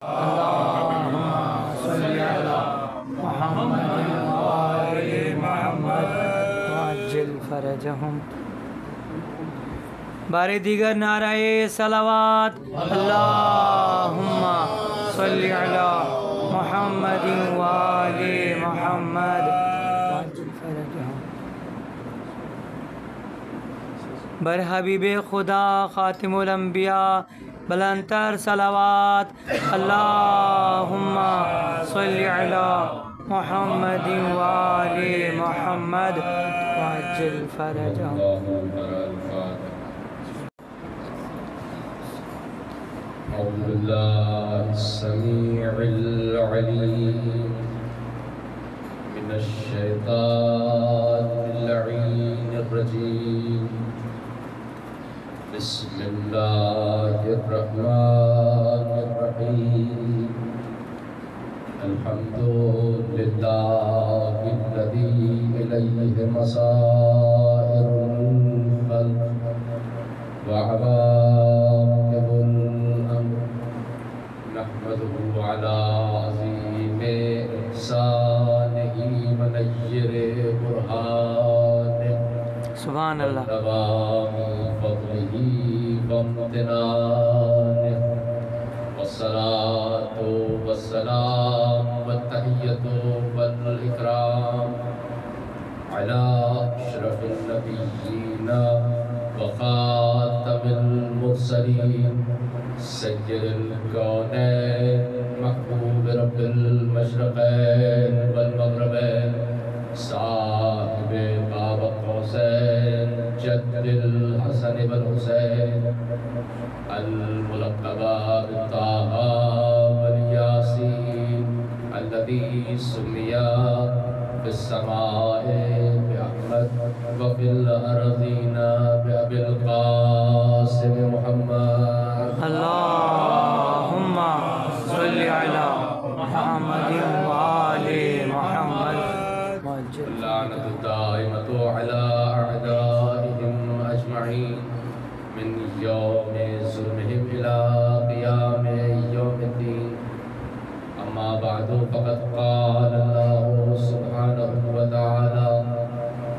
اللہم صلی علی محمد وآل محمد وعجل فرجہم۔ بار دیگر نعرہ صلوات، اللہم صلی علی محمد وآل محمد وعجل فرجہم۔ بر حبیب خدا خاتم الانبیاء بلندتر صلوات، اللہم صلی علی محمد وآل محمد وعجل فرجہم۔ اعوذ باللہ السمیع العلیم من الشیطان اللعین الرجیم، بسم اللہ الرحمن الرحیم، الحمد للہ الذی الیہ مصائر الخلق وعواقب الامر، نحمدہ علی عظیم احسانہ ونیر برہانہ، سبحان اللہ، دوام فضلہ وامتنانہ، والصلاة والسلام والتحیۃ والاکرام علی اشرف النبیین وخاتم المرسلین، سید الکونین محبوب رب المشرقین والمغربین، صاحب باب قوسین جد الحسن والحسین، الملقب بالطہ والیاسین، الذی سمی فی السماء بأحمد وفی الارضین بأبی القاسم محمد، اللہم صلی علی محمد وآل محمد وعجل اللعنة الدائمة على أعدائهم أجمعين من يوم ظلمهم إلى قيام يوم الدين، أما بعد فقد قال الله سبحانه وتعالى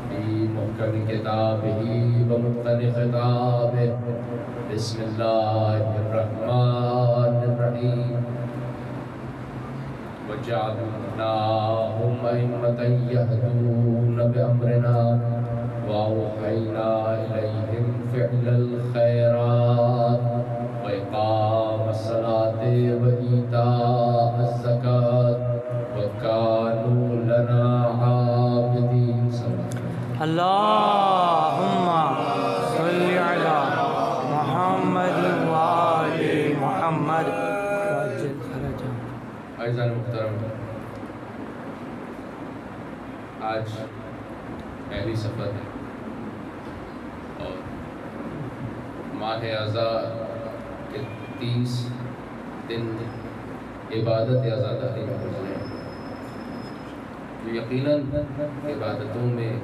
في محكم كتابه ومتقن خطابه، بسم الله الرحمن الرحيم، وجعلناهم أئمة يهدون بأمرنا وأوحينا إليهم فعل الخيرات وإقام الصلاة وإيتاء الزكاة وكانوا لنا عابدين۔ اللہم صلی علی محمد وآل محمد وعجل فرجہم۔ عزیزان محترم، آج پہلی سفر ہے اور ماہ اعضاء کے 30 دن عبادت عزاداری میں گزرے ہیں، جو یقیناً عبادتوں میں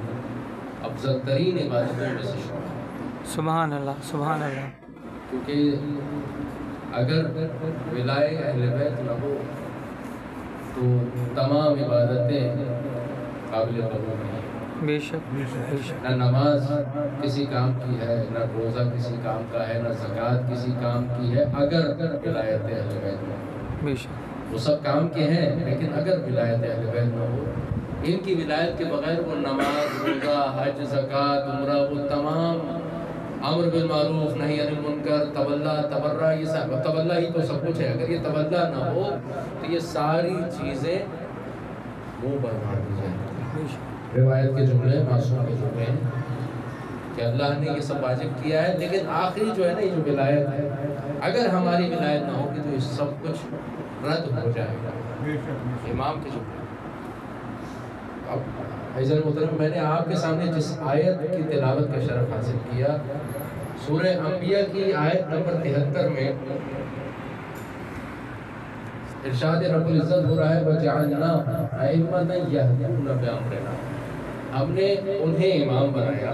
افضل ترین عبادتوں میں سے شمار ہے، سبحان اللہ، سبحان اللہ، کیونکہ اگر ولائے اہل بیت نہ ہو تو تمام عبادتیں قابل قبول نہیں، بے شک بے شک، نہ نماز کسی کام کی ہے، نہ روزہ کسی کام کا ہے، نہ زکوٰۃ کسی کام کی ہے اگر ولایت اہل بیت نہ ہو۔ بے شک، وہ سب کام کے ہیں لیکن اگر ولایت اہل بیت نہ ہو، ان کی ولایت کے بغیر وہ نماز، روزہ، حج، زکوٰۃ، عمرہ، وہ تمام امر بالمعروف نہی عن المنکر، تولا، تبرع، یہ سب تولا ہی تو سب کچھ ہے، اگر یہ تولا نہ ہو تو یہ ساری چیزیں منہ پر مار دی جائیں۔ بے شک، روایت کے جملے، معصوم کے جملے ہیں کہ اللہ نے یہ سب واجب کیا ہے، لیکن آخری جو ہے نا یہ جو ولایت ہے، اگر ہماری ولایت نہ ہوگی تو یہ سب کچھ رد ہو جائے گا۔ امام کے جملے۔ اب عزیزان محترم، میں نے آپ کے سامنے جس آیت کی تلاوت کا شرف حاصل کیا، سورہ انبیاء کی آیت نمبر 73 میں ارشاد رب العزت ہو رہا ہے وَجَعَلْنَاهُمْ أَئِمَّةً يَهْدُونَ بِأَمْرِنَا، ہم نے انہیں امام بنایا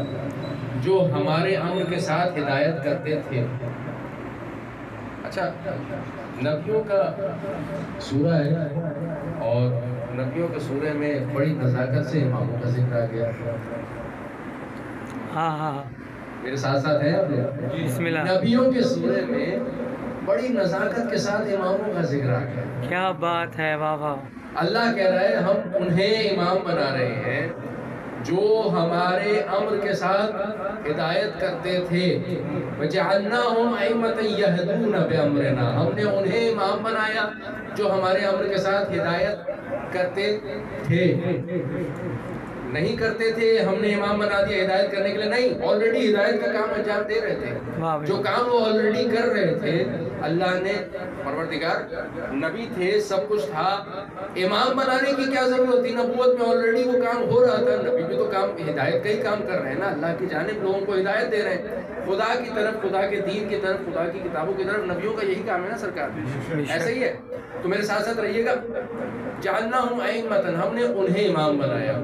جو ہمارے امر کے ساتھ ہدایت کرتے تھے۔ اچھا، نبیوں کا سورہ ہے اور نبیوں کے سورہ میں بڑی نزاکت سے اماموں کا ذکر آ گیا. ہاں ہاں میرے ساتھ ساتھ ہیں آپ لوگ؟ بسم اللہ. نبیوں کے سورہ میں بڑی نزاکت کے ساتھ اماموں کا ذکر آ گیا. کیا بات ہے، واہ واہ. اللہ کہہ رہا ہے ہم انہیں امام بنا رہے ہیں جو ہمارے امر کے ساتھ ہدایت کرتے تھے. وَجَعَلْنَاهُمْ أَئِمَّةً يَهْدُونَ بِأَمْرِنَا. ہم نے انہیں امام بنایا جو ہمارے امر کے ساتھ ہدایت کرتے تھے. نہیں کرتے تھے ہم نے امام بنا دیا ہدایت کرنے کے لیے، نہیں، آلریڈی ہدایت کا کام انجام دے رہے تھے. جو کام وہ آلریڈی کر رہے تھے اللہ نے، پروردگار نبی تھے، سب کچھ تھا، امام بنانے کی کیا ضرورت تھی؟ نبوت میں آلریڈی وہ کام ہو رہا تھا. نبی بھی تو کام ہدایت کا ہی کام کر رہے ہیں نا، اللہ کی جانب لوگوں کو ہدایت دے رہے ہیں خدا کی طرف، خدا کے دین کی طرف، خدا کی کتابوں کی طرف. نبیوں کا یہی کام ہے نا سرکار. ایسا ہی ہے. تو میرے ساتھ ساتھ رہیے گا. جعلناہم ائمۃ، ہم نے انہیں امام بنایا.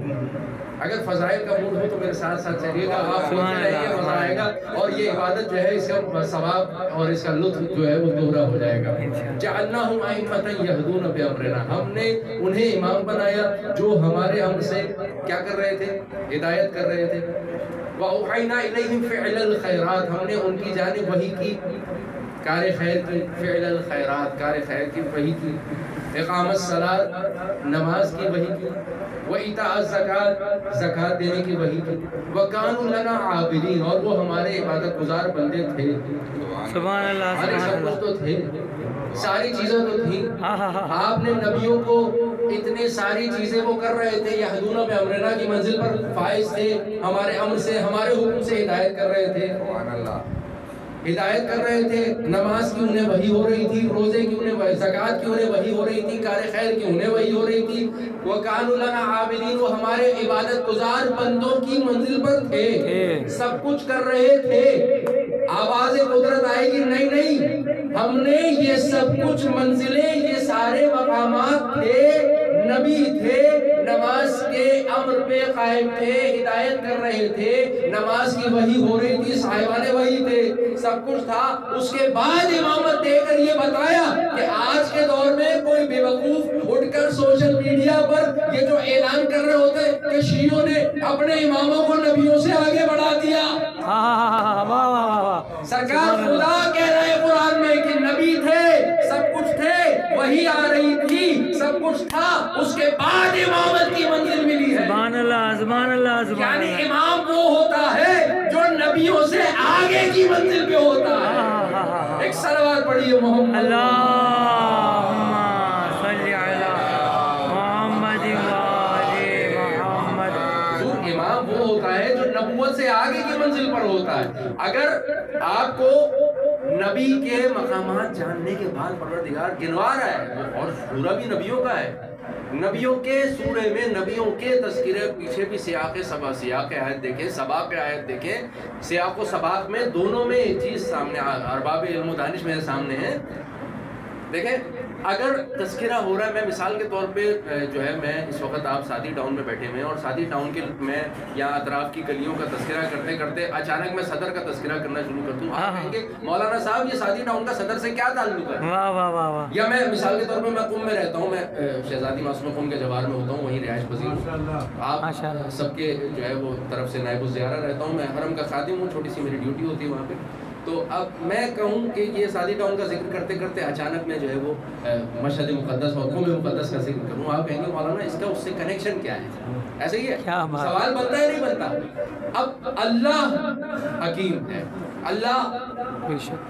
اگر فضائل کا موڈ ہو تو میرے ساتھ ساتھ چلیے گا، آپ سنتے رہیے، مزہ آئے گا. اور یہ عبادت جو ہے اس کا ثواب اور اس کا لطف جو ہے وہ دوہرا ہو جائے گا. جعلناہم ائمۃ یہدون بامرنا، ہم نے انہیں امام بنایا جو ہمارے امر سے کیا کر رہے تھے؟ ہدایت کر رہے تھے. وَأَوْحَيْنَا إِلَيْهِمْ فِعْلَ الْخَيْرَاتِ، ہم نے ان کی جانب وحی کی، کار خیر کی. فعل الخیرات، کار خیر کی وحی کی. اقامت الصلاۃ، نماز کی وحی کی. وَإِيتَاءَ الزَّکَاۃ، زکوٰۃ دینے کی وحی کی. وَكَانُوا لَنَا عَابِدِينَ، اور وہ ہمارے عبادت گزار بندے تھے. سبحان اللہ، ہمارے سبحان سب کچھ اللہ. تو تھے، ساری چیزیں تو تھیں. آپ نے نبیوں کو اتنے ساری چیزیں وہ کر رہے تھے، یہدون بامرنا کی منزل پر فائز تھے، ہمارے امر سے، ہمارے حکم سے ہدایت کر رہے تھے. ہدایت کر رہے تھے. نماز کی انہیں وحی ہو رہی تھی، روزے کی انہیں، زکوٰۃ کی انہیں وحی ہو رہی تھی، کار خیر کی انہیں وحی ہو رہی تھی. وَكَانُوا لَنَا عَابِدِينَ، وہ ہمارے عبادت گزار بندوں کی منزل پر تھے، سب کچھ کر رہے تھے. آواز قدرت آئے گی، نہیں نہیں، ہم نے یہ سب کچھ منزلیں، یہ سارے مقامات تھے، نبی تھے، نماز کے امر پہ قائم تھے، ہدایت کر رہے تھے، نماز کی وحی ہو رہی تھی، صاحبان وحی تھے، سب کچھ تھا. اس کے بعد امامت دے کر یہ بتایا کہ آج کے دور میں کوئی بے وقوف اٹھ کر سوشل میڈیا پر یہ جو اعلان کر رہے ہوتے کہ شیعوں نے اپنے اماموں کو نبیوں سے آگے بڑھا دیا. سرکار خدا کہہ رہے قرآن میں کہ نبی تھے، سب کچھ تھے، وحی آ رہی تھی، سب کچھ تھا، اس کے بعد امامت کی منزل ملی ہے. سبحان اللہ، سبحان اللہ، سبحان اللہ. یعنی امام وہ ہوتا ہے جو نبیوں سے آگے کی منزل پہ ہوتا ہے. ایک صلوات پڑھیے محمد. اللہم صلی علی محمد وآل محمد. امام وہ ہوتا ہے جو نبوت سے آگے کی منزل پر ہوتا ہے. اگر آپ کو نبی کے مقامات جاننے کے بعد پروردگار گنوا رہا ہے، اور سورہ بھی نبیوں کا ہے، نبیوں کے سورے میں نبیوں کے تذکرے پیچھے بھی سیاق سبا، سیاق آیت دیکھیں، سبا پہ آیت دیکھیں. سیاق و سباق میں دونوں میں ایک چیز سامنے، ارباب علم و دانش میرے سامنے ہے. دیکھیں اگر تذکرہ ہو رہا ہے، میں مثال کے طور پہ جو ہے، میں اس وقت آپ سادی ٹاؤن میں بیٹھے ہوئے ہیں، اور سادی ٹاؤن کے میں یہاں اطراف کی گلیوں کا تذکرہ کرتے کرتے اچانک میں صدر کا تذکرہ کرنا شروع کر دوں. آپ کہیں گے مولانا صاحب یہ سادی ٹاؤن کا صدر سے کیا تعلق ہے؟ واہ واہ واہ واہ. یا میں مثال کے طور پہ میں قم میں رہتا ہوں، میں شہزادی معصومہ قم کے جوار میں ہوتا ہوں، وہیں رہائش پذیر ہوں. آپ سب کے جو ہے وہ طرف سے نائب الزیارہ رہتا ہوں، میں حرم کا خادم ہوں، چھوٹی سی میری ڈیوٹی ہوتی ہے وہاں پہ. تو اب میں کہوں کہ یہ سادی ٹاؤن کا ذکر کرتے کرتے اچانک میں جو ہے وہ مشہد مقدس اور قم مقدس کا ذکر کروں، آپ کہیں گے مولانا اس کا اس سے کنیکشن کیا ہے؟ ایسے ہی ہے، سوال بنتا ہے نہیں بنتا؟ اب اللہ حکیم ہے، اللہ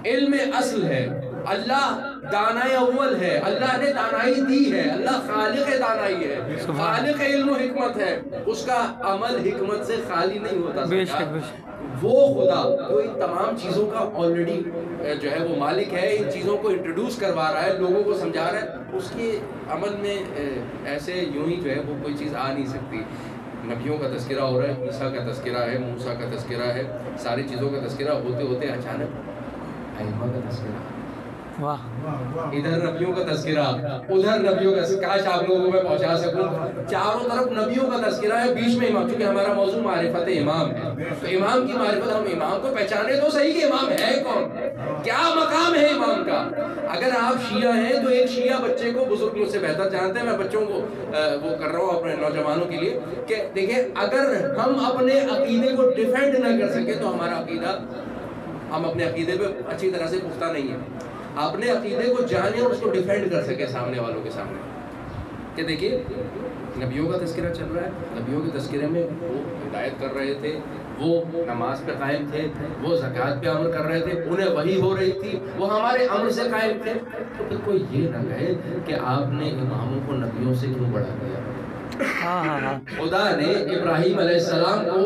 علم اصل ہے، اللہ دانائی اول ہے، اللہ نے دانائی دی ہے، اللہ خالق دانائی ہے، خالق علم و حکمت ہے، اس کا عمل حکمت سے خالی نہیں ہوتا. وہ خدا جو ان تمام چیزوں کا آلریڈی جو ہے وہ مالک ہے، ان چیزوں کو انٹروڈیوس کروا رہا ہے، لوگوں کو سمجھا رہا ہے، اس کے عمل میں ایسے یوں ہی جو ہے وہ کوئی چیز آ نہیں سکتی. نبیوں کا تذکرہ ہو رہا ہے، عیسیٰ کا تذکرہ ہے، موسیٰ کا تذکرہ ہے، ساری چیزوں کا تذکرہ ہوتے ہوتے اچانک ائمہ کا تذکرہ، ادھر نبیوں کا تذکرہ، ادھر نبیوں کا. کاش آپ لوگوں کو میں پہنچا سکوں. چاروں طرف نبیوں کا تذکرہ ہے، بیچ میں امام، چونکہ ہمارا موضوع معرفت امام ہے، تو امام کی معرفت، ہم امام کو پہچانے تو صحیح کہ امام ہے کون. کیا مقام ہے امام کا؟ اگر آپ شیعہ ہیں تو ایک شیعہ بچے کو بزرگ مجھ سے بہتر جانتے ہیں، میں بچوں کو وہ کر رہا ہوں اپنے نوجوانوں کے لیے کہ دیکھیں اگر ہم اپنے عقیدے کو ڈیفینڈ نہ کر سکیں تو ہمارا عقیدہ، ہم اپنے عقیدے پہ اچھی طرح سے پختہ نہیں ہیں۔ اپنے عقیدے کو جانیں اور اس کو ڈیفینڈ کر سکیں سامنے والوں کے سامنے، کہ دیکھیے نبیوں کا تذکرہ چل رہا ہے، نبیوں کے تذکرے میں وہ ہدایت کر رہے تھے، وہ نماز پہ قائم تھے، وہ زکوٰۃ پہ عمل کر رہے تھے، انہیں وحی ہو رہی تھی، وہ ہمارے امر سے قائم تھے، تو پھر کوئی یہ نہ کہے کہ آپ نے اماموں کو نبیوں سے کیوں بڑھا دیا۔ خدا نے ابراہیم علیہ السلام کو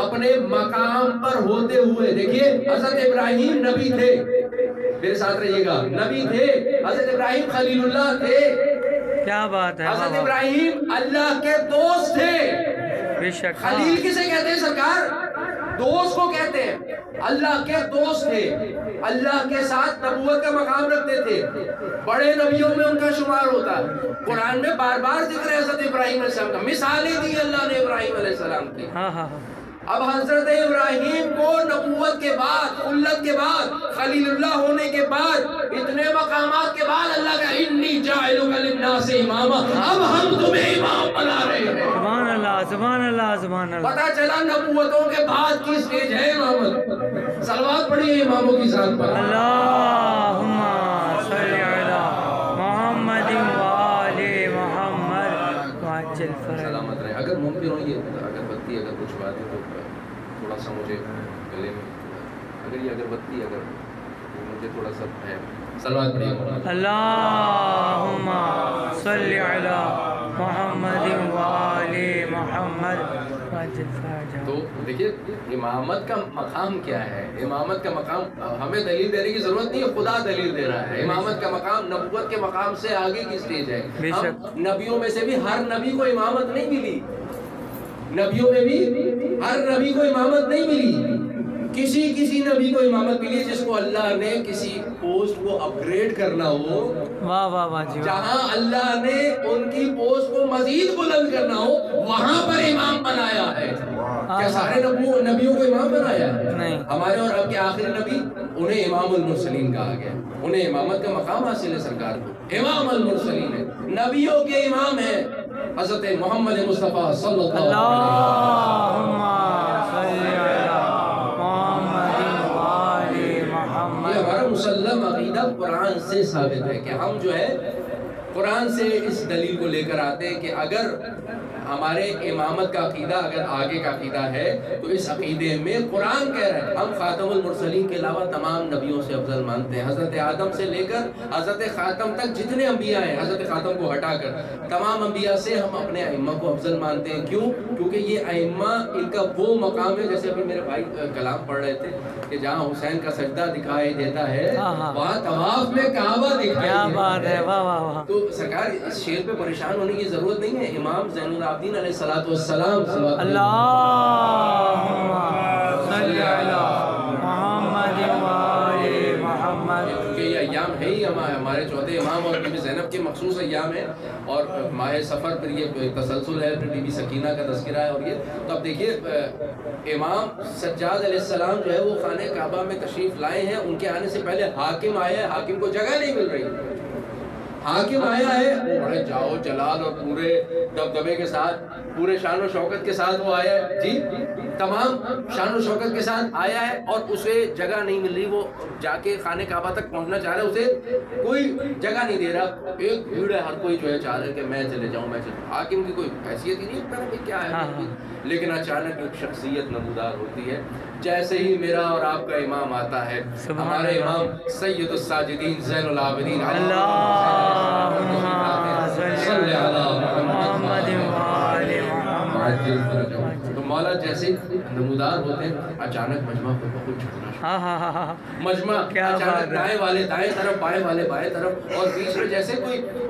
اپنے مقام پر ہوتے ہوئے، دیکھیے حضرت ابراہیم نبی تھے، میرے ساتھ رہیے گا، نبی تھے، حضرت ابراہیم خلیل اللہ تھے، کیا بات ہے، حضرت ابراہیم اللہ کے دوست تھے۔ بے شک، خلیل کسے کہتے ہیں سرکار؟ دوست کو کہتے ہیں، اللہ کے دوست تھے، اللہ کے ساتھ نبوت کا مقام رکھتے تھے، بڑے نبیوں میں ان کا شمار ہوتا ہے۔ قرآن میں بار بار ذکر ہے حضرت ابراہیم علیہ السلام کا، مثالیں دی اللہ نے ابراہیم علیہ السلام کی۔ اب حضرت ابراہیم کو نبوت کے بعد، خلت کے بعد، خلیل اللہ ہونے کے بعد، اتنے مقامات کے بعد اللہ کا انی جاعلک للناس اماما، اب ہم تمہیں امام بنا رہے ہیں۔ سبحان اللہ، سبحان اللہ، سبحان اللہ۔ پتہ چلا نبوتوں کے بعد کی سٹیج ہے امامت۔ صلوات پڑھیے اماموں کی ذات پر۔ اللہم صلی علی محمد وآل محمد وعجل فرج۔ سلامت رہے۔ اگر ممکن ہو یہ اگربتی اگر کچھ بات ہے تو تھوڑا سا مجھے گلے میں، اگر یہ اگربتی اگر مجھے تھوڑا سا ہے، صلوات پڑھیے۔ اللہم صلی علی محمد وآل محمد وعجل فرج۔ تو دیکھیے امامت کا مقام کیا ہے؟ امامت کا مقام ہمیں دلیل دینے کی ضرورت نہیں ہے، خدا دلیل دے رہا ہے۔ امامت کا مقام نبوت کے مقام سے آگے کی سٹیج ہے۔ بے شک۔ نبیوں میں سے بھی ہر نبی کو امامت نہیں ملی، نبیوں میں بھی ہر نبی کو امامت نہیں ملی، کسی نبی کو امامت ملی جس کو اللہ نے کسی پوسٹ کو اپ گریڈ کرنا ہو، واہ واہ واہ جی، جہاں اللہ نے ان کی پوسٹ کو مزید بلند کرنا ہو وہاں پر امام بنایا ہے۔ کیا سارے نبیوں کو امام بنایا ہے؟ نہیں۔ ہمارے اور اب کے آخری نبی، انہیں امام المرسلین کہا گیا، انہیں امامت کا مقام حاصل ہے، سرکار کو امام المرسلین ہے، نبیوں کے امام ہیں حضرت محمد مصطفیٰ صلی اللہ علیہ اللہم صلی علی محمد وآل محمد۔ یہ ہمارا مسلم عقیدہ قرآن سے ثابت ہے کہ ہم جو ہے قرآن سے اس دلیل کو لے کر آتے ہیں کہ اگر ہمارے امامت کا عقیدہ اگر آگے کا عقیدہ ہے تو اس عقیدے میں قرآن کہہ رہا ہے ہم خاتم المرسلین کے علاوہ تمام نبیوں سے افضل مانتے ہیں، حضرت آدم سے لے کر حضرت خاتم تک جتنے انبیاء ہیں، حضرت خاتم کو ہٹا کر تمام انبیاء سے ہم اپنے ائمہ کو افضل مانتے ہیں۔ کیوں؟ کیونکہ یہ ائمہ ان کا وہ مقام ہے، جیسے ابھی میرے بھائی کلام پڑھ رہے تھے کہ جہاں حسین کا سجدہ دکھائی دیتا ہے وہاں طواف میں کعبہ دکھائی دیتا ہے۔ کیا بات ہے، واہ واہ واہ۔ تو سرکار اس شعر پہ پریشان ہونے کی ضرورت نہیں ہے۔ امام زین العابدین علیہ السلام اللہم صلی علی محمد وآل محمد۔ کیونکہ یہ ایام ہے ہی ہمارے چوتھے امام اور بی بی زینب کے مخصوص ایام ہیں، اور ماہ سفر پھر یہ تسلسل ہے، پھر بی بی سکینہ کا تذکرہ ہے، اور یہ تو اب دیکھیے امام سجاد علیہ السلام جو ہے وہ خانہ کعبہ میں تشریف لائے ہیں، ان کے آنے سے پہلے حاکم آیا ہے، حاکم کو جگہ نہیں مل رہی، حاکم آیا ہے وہ بڑے جاؤ جلال اور پورے دبدبے کے ساتھ، پورے شان و شوکت کے ساتھ وہ آیا ہے، جی تمام شان و شوکت کے ساتھ آیا ہے، اور اسے جگہ نہیں مل رہی، وہ جا کے خانہ کعبہ تک پہنچنا چاہ رہا ہے، اسے کوئی جگہ نہیں دے رہا، ایک بھیڑ ہے، ہر کوئی جو ہے چاہ رہا ہے کہ میں چلے جاؤں، میں چلے۔ حاکم کی کوئی حیثیت ہی نہیں ہے کہ کیا ہے، لیکن اچانک ایک شخصیت نمودار ہوتی ہے، جیسے ہی میرا اور آپ کا امام آتا ہے، ہمارے امام سید الساجدین زین العابدین اللہم صلی علی محمد وآل محمد۔ تو مولا جیسے نمودار ہوتے ہیں، اچانک مجمع کو بہت چھوٹنا مجمع، اچانک دائیں والے دائیں طرف، بائیں والے بائیں طرف، اور بیچ میں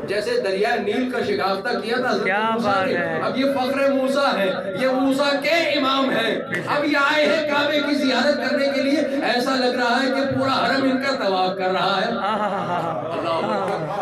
جیسے دریائے نیل کا شگافتہ کیا تھا کیا بات ہے۔ اب یہ فخر موسیٰ ہے، یہ موسیٰ کے امام ہیں، اب یہ آئے ہیں کعبے کی زیارت کرنے کے لیے، ایسا لگ رہا ہے کہ پورا حرم ان کا طواف کر رہا ہے۔ اللہ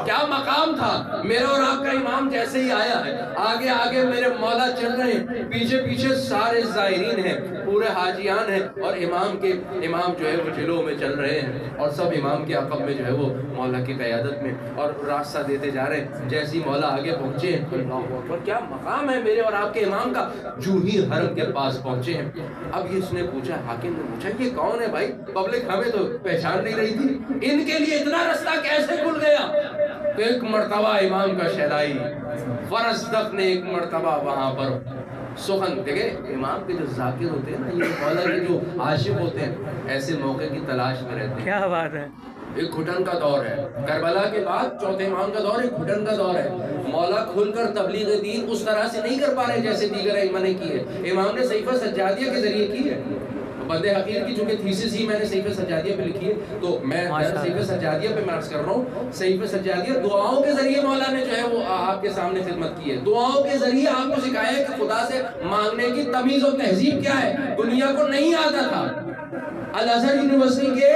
کیا کیا مقام تھا میرا اور آپ کا امام جیسے ہی آیا ہے آگے آگے میرے مولا چل رہے ہیں پیچھے پیچھے سارے زائرین ہیں پورے حاجیان ہیں اور امام جو ہے وہ جلو میں چل رہے ہیں اور سب امام کے عقب میں جو ہے وہ مولا کی قیادت میں اور راستہ دیتے جا رہے ہیں جیسی مولا آگے پہنچے ہیں اللہ اکبر کیا مقام ہے میرے اور آپ کے امام کا جو ہی حرم کے پاس پہنچے ہیں اب اس نے پوچھا حاکم نے پوچھا یہ کون ہے بھائی پبلک ہمیں تو پہچان نہیں رہی تھی ان کے لیے اتنا رستہ کیسے کھل گیا تو ایک مرتبہ امام کا شہدائی فرزدق نے ایک مرتبہ وہاں پر سخن دیکھے امام کے جو ذاکر ہوتے ہیں نا یہ مولا کے جو عاشق ہوتے ہیں ایسے موقع کی تلاش میں رہتے ہیں کیا بات ہے ایک گھٹن کا دور ہے کربلا کے بعد چوتھے امام کا دور ایک گھٹن کا دور ہے مولا کھل کر تبلیغ دین اس طرح سے نہیں کر پا رہے جیسے دیگر ائمہ نے کی ہے امام نے صحیفہ سجادیہ کے ذریعے کی ہے بند حقیر کی چونکہ تھیسس ہی میں نے صحیفہ سجادیہ پہ لکھی ہے تو میں صحیفہ سجادیہ پہ مرض کر رہا ہوں صحیفہ سجادیہ دعاؤں کے ذریعے مولا نے جو ہے وہ آپ کے سامنے خدمت کی ہے دعاؤں کے ذریعے آپ کو سکھایا ہے کہ خدا سے مانگنے کی تمیز و تہذیب کیا ہے دنیا کو نہیں آتا تھا الازہر یونیورسٹی کے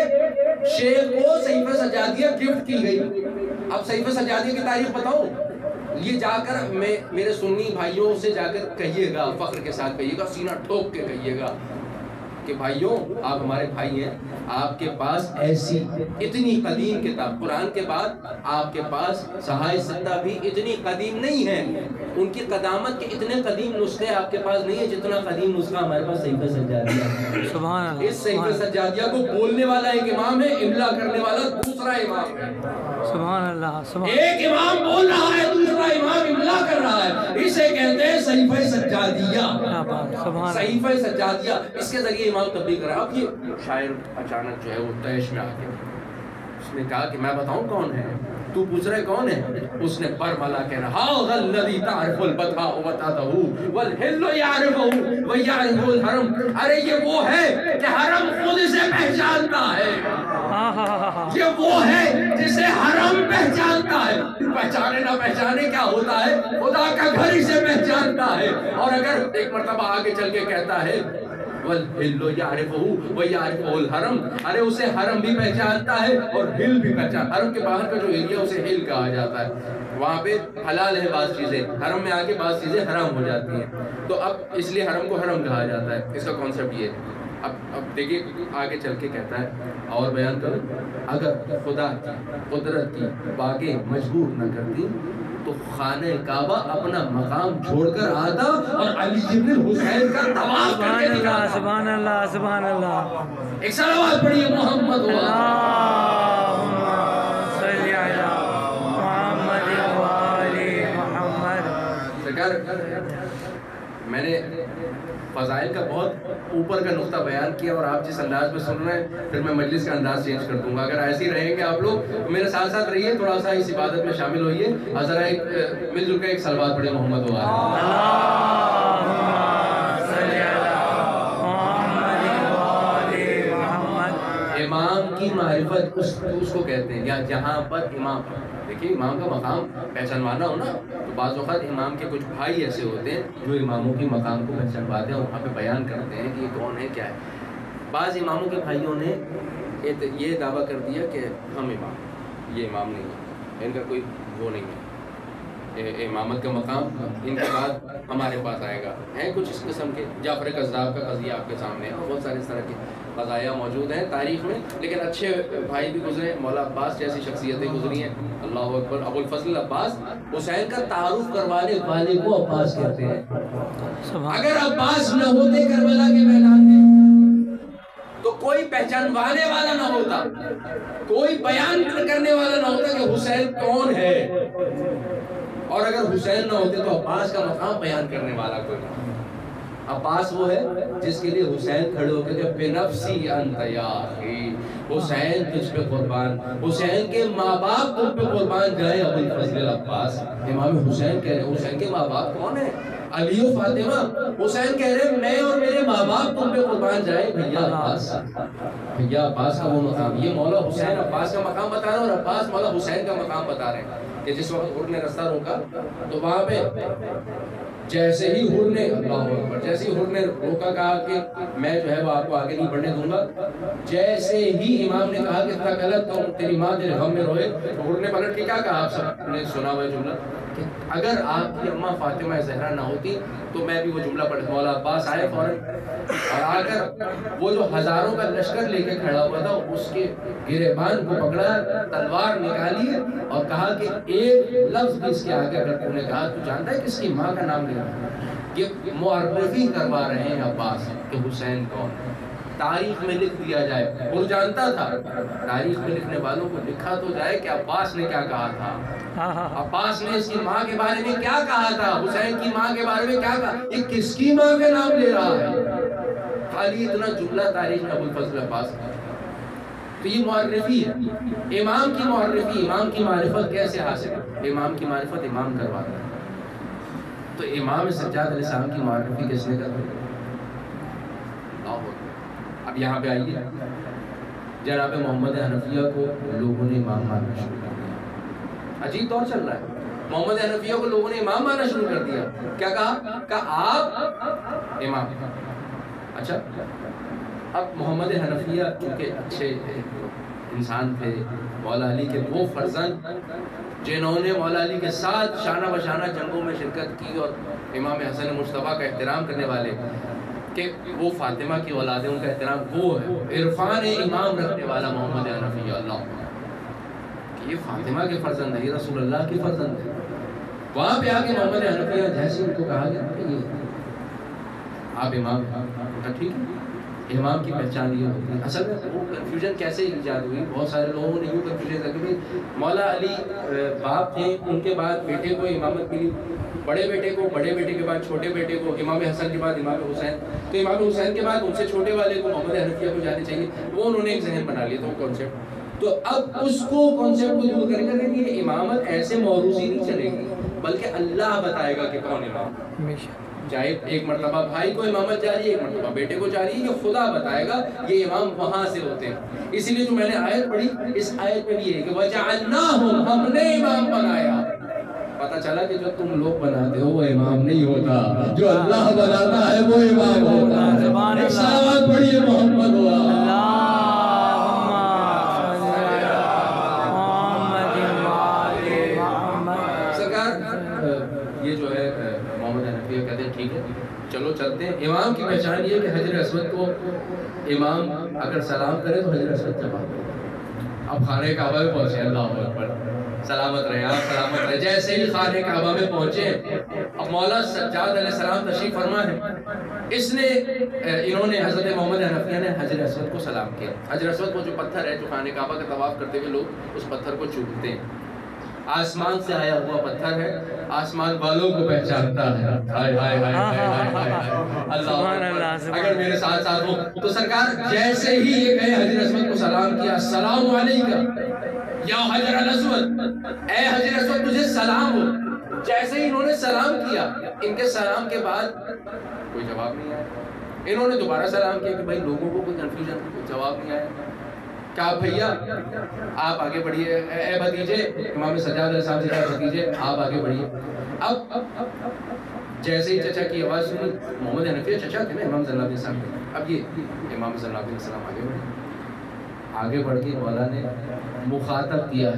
شیخ کو صحیفہ سجادیہ گفٹ کی گئی اب صحیفہ سجادیہ کی تاریخ بتاؤں یہ جا کر میرے سنی بھائیوں سے جا کر کہیے گا فخر کے ساتھ کہیے گا سینہ ٹھوک کے کہیے گا کہ بھائیوں آپ ہمارے بھائی ہیں آپ کے پاس ایسی اتنی قدیم کتاب قرآن کے بعد آپ کے پاس صحائف ستہ بھی اتنی قدیم نہیں ہے ان کی قدامت کے اتنے قدیم نسخے آپ کے پاس نہیں ہے جتنا قدیم نسخہ ہمارے پاس صحیفہ سجادیہ ہے سبحان اللہ اس صحیفہ سجادیہ کو بولنے والا ایک امام ہے املا کرنے والا دوسرا امام ہے سبحان اللہ ایک امام بول رہا ہے دوسرا امام املا کر رہا ہے اسے کہتے ہیں صحیفہ سجادیہ صحیفہ سجادیہ اس کے ذریعے امام تبلیغ کر رہا ہے اب یہ شاعر اچانک جو ہے وہ طیش میں آ گیا اس نے کہا کہ میں بتاؤں کون ہے تو پوچھ رہے کون ہے اس نے برملا کہہ رہا غلذی تعرف البتھا وتاتہ والحل یعرفہ ویعرف الحرم ارے یہ وہ ہے کہ حرم خود سے پہچانتا ہے یہ وہ ہے جسے حرم پہچانتا ہے پہچانے نہ پہچانے کیا ہوتا ہے خدا کا گھر اسے پہچانتا ہے اور اگر ایک مرتبہ آگے چل کے کہتا ہے والحل یعرفہ ویعرف الحرم ارے اسے حرم بھی پہچانتا ہے اور ہل بھی پہچانتا ہے حرم کے باہر کا جو ایریا اسے ہل کہا جاتا ہے وہاں پہ حلال ہے بعض چیزیں حرم میں آگے بعض چیزیں حرام ہو جاتی ہیں تو اب اس لیے حرم کو حرم کہا جاتا ہے اس کا کانسیپٹ یہ ہے اب دیکھیے آگے چل کے کہتا ہے اور بیان کرو اگر خدا کی قدرت کی باغیں مجبور نہ کرتی تو خانہ کعبہ اپنا مقام چھوڑ کر آتا اور علی ابن حسین کا طواف کر کے نکالتا سبحان اللہ سبحان اللہ ایک صلوات پڑھیے محمد اللہم صلی علی محمد وآل محمد سرکار میں نے فضائل کا بہت اوپر کا نقطہ بیان کیا اور آپ جس انداز میں سن رہے ہیں پھر میں مجلس کا انداز چینج کر دوں گا اگر ایسے ہی رہیں گے آپ لوگ میرے ساتھ ساتھ رہیے تھوڑا سا اس عبادت میں شامل ہوئیے اور ذرا ایک مل جل کر ایک صلوات پڑھیں محمد و امام کی معرفت اس کو کہتے ہیں یا جہاں پر امام دیکھیے امام کا مقام پہچانوانا ہو نا تو بعض اوقات امام کے کچھ بھائی ایسے ہوتے ہیں جو اماموں کے مقام کو پہچانواتے ہیں اور وہاں پہ بیان کرتے ہیں کہ یہ کون ہے کیا ہے بعض اماموں کے بھائیوں نے یہ دعویٰ کر دیا کہ ہم امام یہ امام نہیں ہے ان کا کوئی وہ نہیں ہے امامت کا مقام ان کے بعد ہمارے پاس آئے گا ہیں کچھ اس قسم کے جعفر کذاب کا قضیہ آپ کے سامنے ہے بہت سارے اس طرح کے قضایا موجود ہیں تاریخ میں لیکن اچھے بھائی بھی گزرے مولا عباس جیسی شخصیتیں گزری ہیں اللہ اکبر ابو الفضل عباس حسین کا تعارف کروانے والے کو عباس کہتے ہیں اگر عباس نہ ہوتے کربلا کے میدان میں تو کوئی پہچانوانے والا نہ ہوتا کوئی بیان کرنے والا نہ ہوتا کہ حسین کون ہے اور اگر حسین نہ ہوتے تو عباس کا مقام بیان کرنے والا کوئی نہ عباس وہ ہے جس کے لیے حسین کھڑے ہو کے کہ بنفسی انت یا اخی حسین تجھ پہ قربان حسین کے ماں باپ تم پہ قربان جائے ابو الفضل عباس امام حسین کہہ رہے حسین کے ماں باپ کون ہیں علی و فاطمہ حسین کہہ رہے میں اور میرے ماں باپ تم پہ قربان جائے بھیا عباس کا وہ مقام یہ مولا حسین عباس کا مقام بتا رہے ہیں اور عباس مولا حسین کا مقام بتا رہے ہیں کہ جس وقت نے رستہ روکا تو وہاں پہ جیسے ہی حر نے اللہ اکبر جیسے ہی حر نے روکا، کہا کہ میں جو ہے وہ آپ کو آگے نہیں بڑھنے دوں گا، جیسے ہی امام نے کہا کہ اتنا غلط تو تیری ماں تیرے غم میں روئے، تو حر نے پلٹ کے کیا کہا؟ آپ سب نے سنا ہوا جملہ کہ اگر آپ کی اماں فاطمہ زہرا نہ ہوتی تو میں بھی وہ جملہ پڑھتا۔ مولا عباس آئے فوراً اور آ کر وہ جو ہزاروں کا لشکر لے کے کھڑا ہوا تھا اس کے گریبان کو پکڑا، تلوار نکالی اور کہا کہ ایک لفظ بھی اس کے آگے اگر تم نے کہا تو جانتا ہے کس کی ماں کا نام لے رہا ہے؟ یہ معرفی کروا رہے ہیں عباس کہ حسین کون ہے، تاریخ میں لکھ دیا جائے۔ وہ جانتا تھا تاریخ میں لکھنے والوں کو لکھا تو جائے کہ عباس نے کیا کہا تھا، عباس نے اس کی ماں کے بارے میں کیا کہا تھا، حسین کی ماں کے بارے میں کیا کہا، یہ کس کی ماں کا نام لے رہا ہے؟ خالی اتنا جملہ تاریخ میں ابوالفضل عباس کا۔ تو یہ معرفی ہے، امام کی معرفی، امام کی معرفت کیسے حاصل ہے؟ امام کی معرفت امام کرواتا ہے۔ تو امام سجاد علیہ السلام کی معرفی کس نے کروائی؟ اب یہاں پہ آئیے، جناب محمد حنفیہ کو لوگوں نے امام ماننا شروع کر دیا۔ عجیب دور چل رہا ہے، محمد حنفیہ کو لوگوں نے امام ماننا شروع کر دیا۔ کیا کہا؟ کہا آپ امام۔ اچھا، اب محمد حنفیہ چونکہ اچھے انسان تھے، مولا علی کے وہ فرزند جنہوں نے مولا علی کے ساتھ شانہ بشانہ جنگوں میں شرکت کی اور امام حسن مصطفیٰ کا احترام کرنے والے، کہ وہ فاطمہ کی اولاد ہیں، ان کا احترام، وہ ہے عرفان امام رکھنے والا محمد حنفیہ۔ اللہ کہ یہ فاطمہ کے فرزند ہے، یہ رسول اللہ کی فرزند ہے۔ وہاں پہ آ کے محمد حنفیہ جیسے ان کو کہا گیا کہ یہ آپ امام ہیں، ٹھیک ہے، امام کی پہچان یہ ہوتی ہے۔ اصل میں وہ کنفیوژن کیسے ایجاد ہوئی؟ بہت سارے لوگوں نے یوں کنفیوژن کیا کہ مولا علی باپ تھے، ان کے بعد بیٹے کو امامت ملی، بڑے بیٹے کو، بڑے بیٹے کے بعد چھوٹے بیٹے کو، امام حسن کے بعد امام حسین، تو امام حسین کے بعد ان سے چھوٹے والے کو محمد حنفیہ کو جانے چاہیے۔ وہ انہوں نے ایک ذہن بنا لیا تھا کانسیپٹ، تو اب اس کو کانسیپٹ کو دور کرنے کا کہ یہ امامت ایسے موروثی نہیں چلے گی، بلکہ اللہ بتائے گا کہ کون امام، چاہے ایک مرتبہ بھائی کو امامت جاری ہے، ایک مرتبہ بیٹے کو جاری ہے، یہ خدا بتائے گا یہ امام وہاں سے ہوتے ہیں۔ اسی لیے جو میں نے آیت پڑھی، اس آیت میں بھی یہ ہے کہ وَجَعَلْنَاهُمْ، ہم نے امام بنایا۔ پتہ چلا کہ جو تم لوگ بناتے ہو وہ امام نہیں ہوتا، جو اللہ بناتا ہے وہ امام ہوتا ہے۔ ایک صلوات پڑھیے محمد ہوا یہ جو ہے محمد حنفیہ کہتے ہیں ٹھیک ہے چلو چلتے ہیں۔ امام کی پہچان یہ ہے کہ حجر اسود کو امام اگر سلام کرے تو حجر اسود جواب دے۔ اب خانہ کعبہ میں پہنچے، اللہ اکبر، سلامت رہے آپ، سلامت رہے۔ جیسے ہی خانہ کعبہ میں پہنچے، اب مولا سجاد علیہ السلام تشریف فرما ہے، انہوں نے حضرت محمد حنفیہ نے حجر اسود کو سلام کیا۔ حجر اسود وہ جو پتھر ہے جو خانہ کعبہ کا طواف کرتے ہوئے لوگ اس پتھر کو چومتے ہیں، آسمان سے آیا ہوا پتھر ہے، آسمان والوں کو پہچانتا ہے۔ ہائے ہائے ہائے ہائے اللہ، اگر میرے ساتھ ساتھ ہو تو سرکار جیسے ہی یہ کہے حجر اسود کو سلام کیا، السلام علیکم یا حجر الاسود، اے حجر اسود تجھے سلام ہو۔ جیسے ہی انہوں نے سلام کیا، ان کے سلام کے بعد کوئی جواب نہیں آیا۔ انہوں نے دوبارہ سلام کیا کہ بھائی لوگوں کو کوئی کنفیوژن، کوئی جواب نہیں آیا۔ کہا بھیا آپ آگے بڑھیے، اے بھتیجے، امام سجاد علیہ السلام سے کہا بھتیجے آپ آگے بڑھیے۔ اب جیسے ہی چچا کی آواز سنی، محمد حنفیہ چچا تھے نا امام صلی اللہ علیہ وسلم کے، اب یہ امام صلی اللہ علیہ وسلم آگے بڑھے، آگے بڑھ کے مولا نے مخاطب کیا،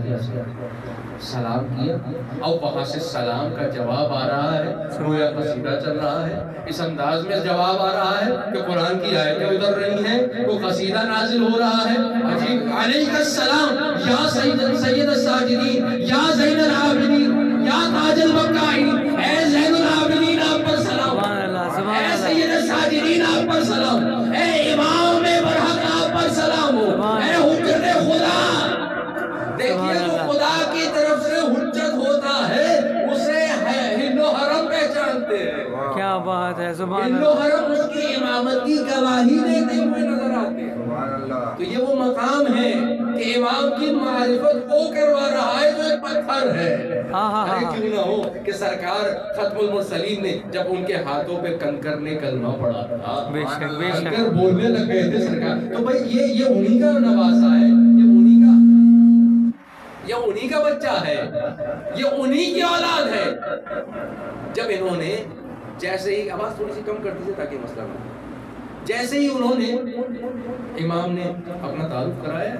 سلام کیا، اور وہاں سے سلام کا جواب آ رہا ہے، گویا قصیدہ چل رہا ہے، اس انداز میں جواب آ رہا ہے کہ قرآن کی آیتیں اتر رہی ہیں، وہ قصیدہ نازل ہو رہا ہے۔ عجیب، علیک السلام یا سید الساجدین، یا زین العابدین، یا تاج المکائین، اے زین العابدین آپ پر سلام، اے سید الساجدین آپ پر سلام، اے امام برحق آپ پر سلام ہو، اے حجت خدا۔ دیکھیے جو خدا کی طرف سے حجت ہوتا ہے اسے ہل و حرم پہچانتے ہیں۔ کیا بات ہے، سبحان ہل و حرم اس کی امامت کی گواہی دیتے ہوئے نظر آتے ہیں۔ تو یہ وہ مقام ہے کہ امام کی معرفت وہ کروا رہا ہے جو ایک پتھر ہے۔ ارے کیوں نہ ہو کہ سرکار ختم المرسلین نے جب ان کے ہاتھوں پہ کنکر نے کلمہ پڑھا تھا، کنکر بولنے لگ گئے تھے سرکار، تو بھائی یہ انہی کا نواسا ہے، یہ انہی کا بچہ ہے، یہ انہی کی اولاد ہے۔ جب انہوں نے جیسے ہی آواز تھوڑی سی کم کر دیجیے تاکہ مسئلہ نہ ہو. جیسے ہی انہوں نے امام نے اپنا تعارف کرایا,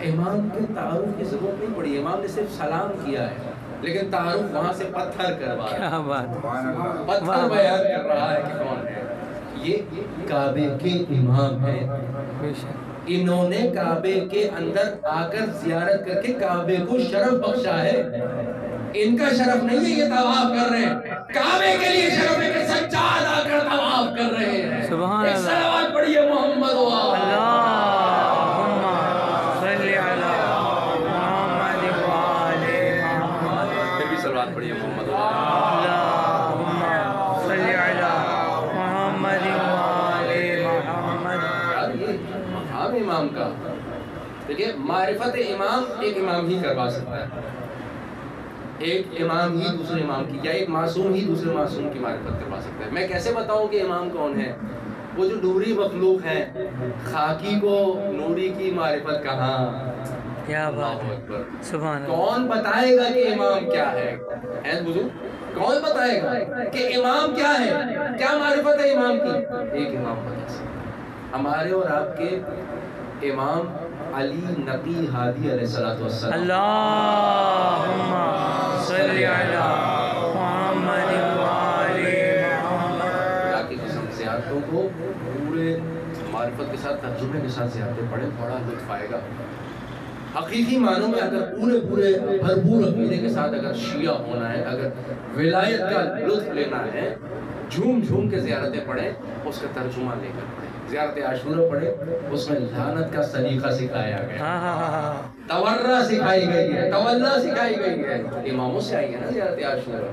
امام کے تعارف کی ضرورت نہیں پڑی, امام نے صرف سلام کیا ہے, لیکن تعارف وہاں سے پتھر کروایا, کیا بات, پتھر بیان کر رہا ہے کہ کون ہے. یہ کعبے کے امام ہیں, بے شک. انہوں نے کعبے کے اندر آ کر زیارت کر کے کعبے کو شرف بخشا ہے. ان کا شرف نہیں ہے یہ طواف کر رہے ہیں, کعبے کے لیے شرف ہے کہ سجاد آ کر طواف کر رہے ہیں. سبحان ایک اللہ. صلوات پڑھیے محمد و اللہم صلی علی محمد و آل محمد. پھر بھی صلوات پڑھیے محمد و اللہم صلی علی محمد و آل محمد. یار یہ مقام امام کا دیکھیے, معرفت امام ایک امام ہی کروا سکتا ہے, ایک امام ہی دوسرے امام کی, یا ایک معصوم ہی دوسرے معصوم کی معرفت کروا سکتا ہے. میں کیسے بتاؤں کہ امام کون ہے؟ وہ جو نوری مخلوق ہیں, خاکی کو نوری کی معرفت کہاں. کیا بات ہے, اکبر. سبحان اللہ. کون بتائے گا کہ امام کیا ہے؟ بزرگ کون بتائے گا کہ امام کیا ہے, کیا معرفت ہے امام کی؟ ایک امام بتا سکتا. ہمارے اور آپ کے امام علی نقی ہادی علیہ السلام. اللہم صلی علی محمد و آل محمد. اللہ کی قسم زیارتوں کو پورے معرفت کے ساتھ, ترجمے کے ساتھ زیارتیں پڑھیں, بڑا لطف آئے گا. حقیقی معنوں میں اگر پورے بھرپور عقیدے کے ساتھ اگر شیعہ ہونا ہے, اگر ولایت کا لطف لینا ہے, جھوم جھوم کے زیارتیں پڑھیں, اس کا ترجمہ لے کر پڑھیں. زیارت عاشورہ پڑھے, اس میں لعنت کا سلیقہ سکھایا گیا, تورہ سکھائی گئی ہے, تولا سکھائی گئی ہے. اماموں سے آئی ہے نا زیارت عاشورہ.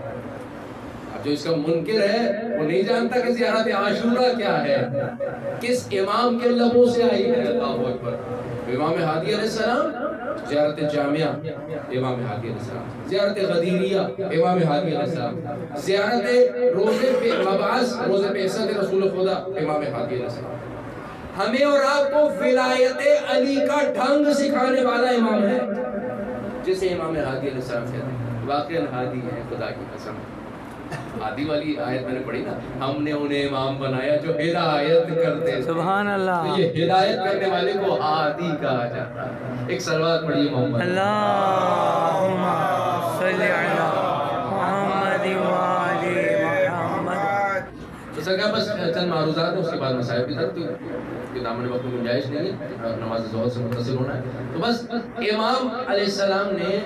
اب جو اس کا منکر ہے وہ نہیں جانتا کہ زیارت عاشورہ کیا ہے, کس امام کے لبوں سے آئی ہے. اللہ اکبر. امام ہادی علیہ السلام, زیارت جامعہ امام ہادی علیہ السلام, زیارت غدیریہ امام ہادی علیہ السلام, زیارت روزے مبعث روزے بعثت رسول خدا امام ہادی علیہ السلام. ہمیں اور آپ کو ولایت علی کا ڈھنگ سکھانے والا امام ہے, جسے امام ہادی علیہ السلام کہتے ہیں. واقعاً ہادی ہے, خدا کی قسم. ہادی والی آیت میں نے پڑھی نا, ہم نے انہیں امام بنایا جو ہدایت کرتے ہیں. سبحان اللہ. تو یہ ہدایت کرنے والے کو ہادی کہا جاتا ہے. ایک صلوات پڑھیے محمد. اللہم صلی علی محمد و آل محمد. تو سرکار بس چند معروضات ہیں, اس کے بعد مسائل کی طرف, تو دامن وقت میں گنجائش نہیں ہے, نماز ظہر سے متصل ہونا ہے. تو بس امام علیہ السلام نے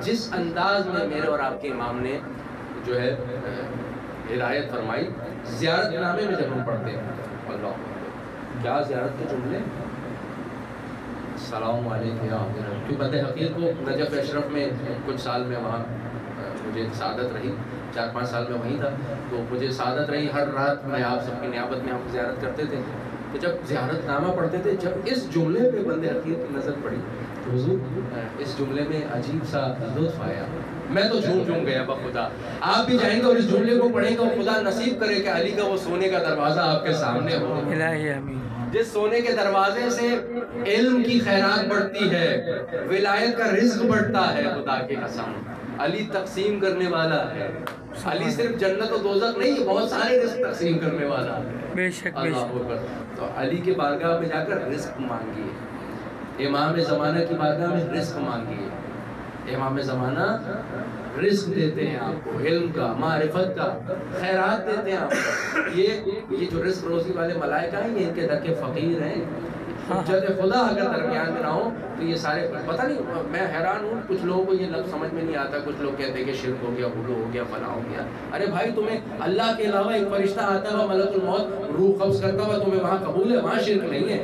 جس انداز میں میرے اور آپ کے امام نے جو ہے ہدایت فرمائی, زیارت نامے میں جب ہم پڑھتے ہیں, اللہ کیا زیارت کے جملے, السلام علیکم یا حضرت. کیوں بندے حقیق کو نجف اشرف میں کچھ سال میں وہاں مجھے سعادت رہی, 4-5 سال میں وہیں تھا, تو مجھے سعادت رہی. ہر رات میں آپ سب کی نیابت میں ہم زیارت کرتے تھے. تو جب زیارت نامہ پڑھتے تھے, جب اس جملے پہ بندے حقیق کی نظر پڑی, تو حضور اس جملے میں عجیب سا لطف آیا. میں تو جھوم گیا بخدا. آپ بھی جائیں گے اور اس جملے کو پڑھیں گے, اور خدا نصیب کرے کہ علی کا وہ سونے کا دروازہ آپ کے سامنے ہو. الہی امین. جس سونے کے دروازے سے علم کی خیرات بڑھتی ہے, ولایت کا رزق بڑھتا ہے. خدا کی قسم علی تقسیم کرنے والا ہے. علی صرف جنت و دوزخ نہیں, بہت سارے رزق تقسیم کرنے والا ہے. بے شک, بے شک. تو علی کے بارگاہ میں جا کر رزق مانگیے, امام زمانہ کی بارگاہ میں رزق مانگیے. امام زمانہ رزق دیتے ہیں آپ کو, علم کا, معرفت کا, خیرات دیتے ہیں آپ کو. یہ جو رزق روزی والے ملائکہ ہیں, یہ ان کے درکے فقیر ہیں. حجت خدا اگر درمیان میں نہ ہو تو یہ سارے, پتہ نہیں, میں حیران ہوں, کچھ لوگوں کو یہ لفظ سمجھ میں نہیں آتا. کچھ لوگ کہتے ہیں کہ شرک ہو گیا, غلو ہو گیا, فلاں ہو گیا. ارے بھائی, تمہیں اللہ کے علاوہ ایک فرشتہ آتا ہوا ملک الموت روح قبض کرتا ہوا تمہیں وہاں قبول ہے, وہاں شرک نہیں ہے.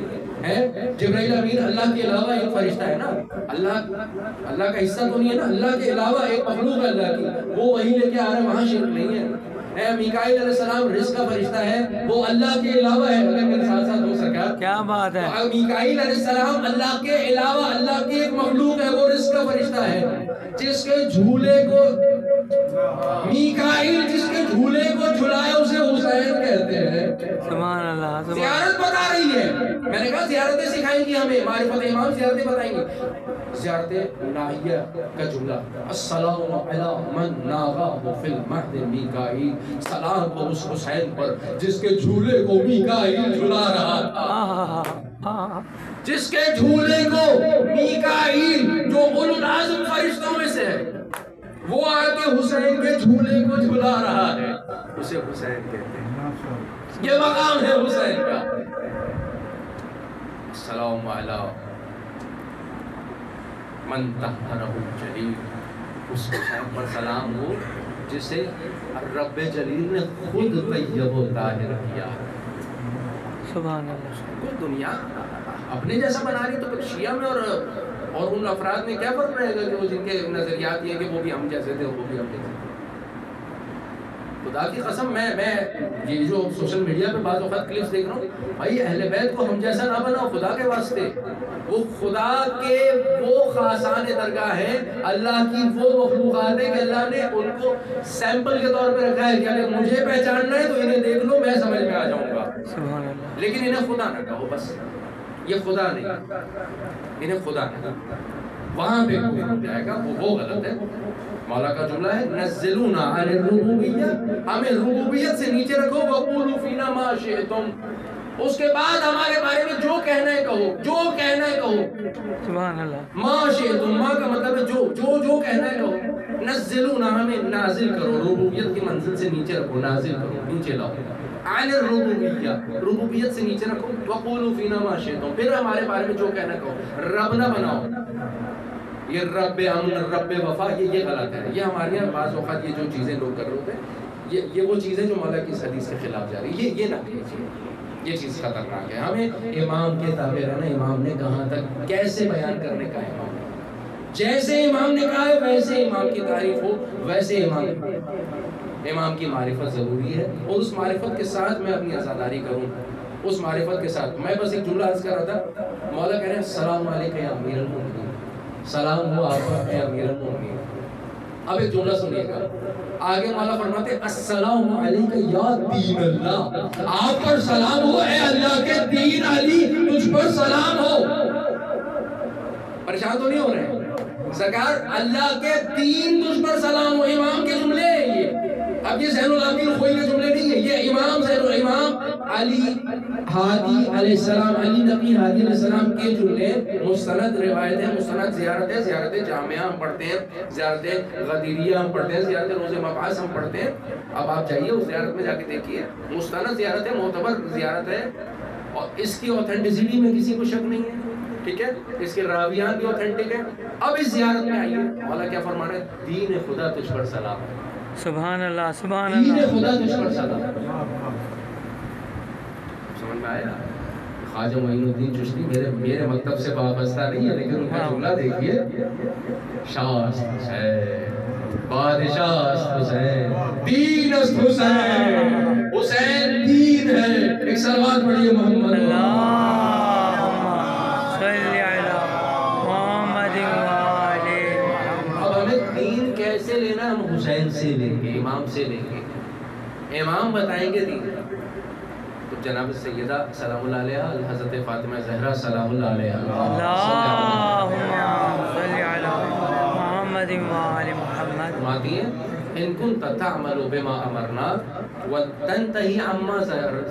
جبرائیل امین اللہ کے علاوہ ایک فرشتہ ہے نا, اللہ کا حصہ تو نہیں ہے نا, اللہ کے علاوہ ایک مخلوق ہے اللہ کی, وہ وہی لے کے آ رہا ہے, وہاں شرک نہیں ہے. میکائیل علیہ السلام رزق کا فرشتہ ہے, وہ اللہ کے علاوہ ہے. اگر میرے ساتھ ساتھ ہو سکا, کیا بات ہے. میکائیل علیہ السلام اللہ کے علاوہ اللہ کی ایک مخلوق ہے, وہ رزق کا فرشتہ ہے. جس کے جھولے کو میکائیل جس کے جھولے کو جھلایا اسے حسین کہتے ہیں. سبحان اللہ. زیارت بتا رہی ہے. میں نے کہا زیارتیں سکھائیں گی ہمیں, معرفت امام زیارتیں بتائیں گی. زیارت ناہیہ کا جملہ, السلام علی من ناغاہ فی المہد میکائیل, سلام ہو اس حسین پر جس کے جھولے کو میکائیل جھلا رہا تھا, جس کے جھولے کو میکائیل جو اولو العزم فرشتوں میں سے ہے وہ آ کے حسین کے جھولے کو جھلا رہا ہے, اسے حسین کہتے ہیں. یہ مقام ہے حسین کا. السلام علی من طہرہ الجلیل, اس حسین پر سلام ہو جسے رب جلیل نے خود طیب و طاہر کیا. سبحان اللہ. کوئی دنیا اپنے جیسا بنا رہی, تو پھر شیعہ میں اور ان افراد میں کیا فرق رہے گا کہ وہ جن کے نظریات یہ کہ وہ بھی ہم جیسے تھے وہ بھی ہم جیسے تھے. خدا کی قسم میں یہ جو سوشل میڈیا پہ بعض اوقات کلپس دیکھ رہا ہوں, بھائی اہل بیت کو ہم جیسا نہ بناؤ خدا کے واسطے. وہ خدا کے وہ خاصان درگاہ ہیں, اللہ کی وہ مخلوقات ہیں کہ اللہ نے ان کو سیمپل کے طور پہ رکھا ہے کہ اگر مجھے پہچاننا ہے تو انہیں دیکھ لو, میں سمجھ میں آ جاؤں گا. سبحان اللہ. لیکن انہیں خدا نہ کہو, بس یہ خدا نہیں, انہیں خدا نہ کہو, وہاں پہ کوئی ہو جائے گا, وہ غلط ہے. مولا کا جملہ ہے نزلونا عن الربوبیہ, ہمیں ربوبیت سے نیچے رکھو, وقولوا فینا ما شئتم, اس کے بعد ہمارے بارے میں جو کہنا ہے کہو, جو کہنا ہے کہو. سبحان اللہ. ما شئتم, ما کا مطلب ہے جو کہنا ہے کہو. نزلونا, ہمیں نازل کرو, ربوبیت کی منزل سے نیچے رکھو, نازل کرو, نیچے لاؤ. عن الربوبیہ, ربوبیت سے نیچے رکھو. وقولوا فینا ما شئتم, پھر ہمارے بارے میں جو کہنا کہو. رب نہ بناؤ, یہ رب امن, رب وفا, یہ غلط ہے. یہ ہمارے یہاں بعض اوقات یہ جو چیزیں لوگ کر رہے ہوتے ہیں, یہ وہ چیزیں جو مولا کی اس حدیث کے خلاف جا رہی ہے, یہ نہ کیجیے, یہ چیز خطرناک ہے. ہمیں امام کے تابع رہنا, امام نے کہاں تک کیسے بیان کرنے کا امام, جیسے امام نے کہا ہے ویسے امام کی تعریف ہو, ویسے امام کی معرفت ضروری ہے. اور اس معرفت کے ساتھ میں اپنی عزاداری کروں, اس معرفت کے ساتھ میں بس ایک جملہ عرض کر رہا تھا. مولا کہہ رہے ہیں السلام علیکم یا امیر المومنین, سلام ہو آپ پر اے امیر المومنین. اب ایک جملہ سنیے گا, آگے مولا فرماتے ہیں السلام علیکم یا دین اللہ, آپ پر سلام ہو اے اللہ کے دین علی, تجھ پر سلام ہو. پریشان تو نہیں ہو رہے سرکار, اللہ کے دین تجھ پر سلام ہو, امام کے جملے ہیں یہ. اب یہ زین العابدین خوئی کے جملے نہیں ہیں, یہ امام علی ہادی علیہ السلام, علی نبی ہادی علیہ السلام کے جملے, مستند روایتیں, مستند زیارتیں, زیارت جامعہ ہم پڑھتے ہیں, زیارت غدیریہ ہم پڑھتے ہیں, زیارت روز مبعث ہم پڑھتے ہیں. اب آپ جائیے اس زیارت میں جا کے دیکھیے, مستند زیارت ہے, معتبر زیارت ہے, اور اس کی اوتھینٹسٹی میں کسی کو شک نہیں ہے, ٹھیک ہے, اس کے راویان بھی اوتھینٹک ہیں. اب اس زیارت میں آئیے, مولا کیا فرما رہے ہیں, دین خدا تجھ پر سلام ہے. سبحان اللہ. سبحان دین اللہ. خدا تجھ پر سلام ہے. سمجھ میں آیا؟ خواجہ معین الدین چشتی میرے مکتب سے وابستہ نہیں ہے, لیکن ان کا جملہ دیکھیے, شاست حسین, بادشاہ حسین, دین است حسین, حسین دین ہے. ایک صلوات پڑھیے محمد. اللہم صلی علی محمد وآل محمد. اب ہمیں دین کیسے لینا, ہم حسین سے لیں گے, امام سے لیں گے, امام بتائیں گے دین. تو جناب سیدہ سلام اللہ علیہ, حضرت فاطمہ زہرا سلام اللہ علیہ, اللہم صلی علی محمد وآل محمد. فرماتی ہیں ان کنت تعمل بما امرناک وتنتہی عما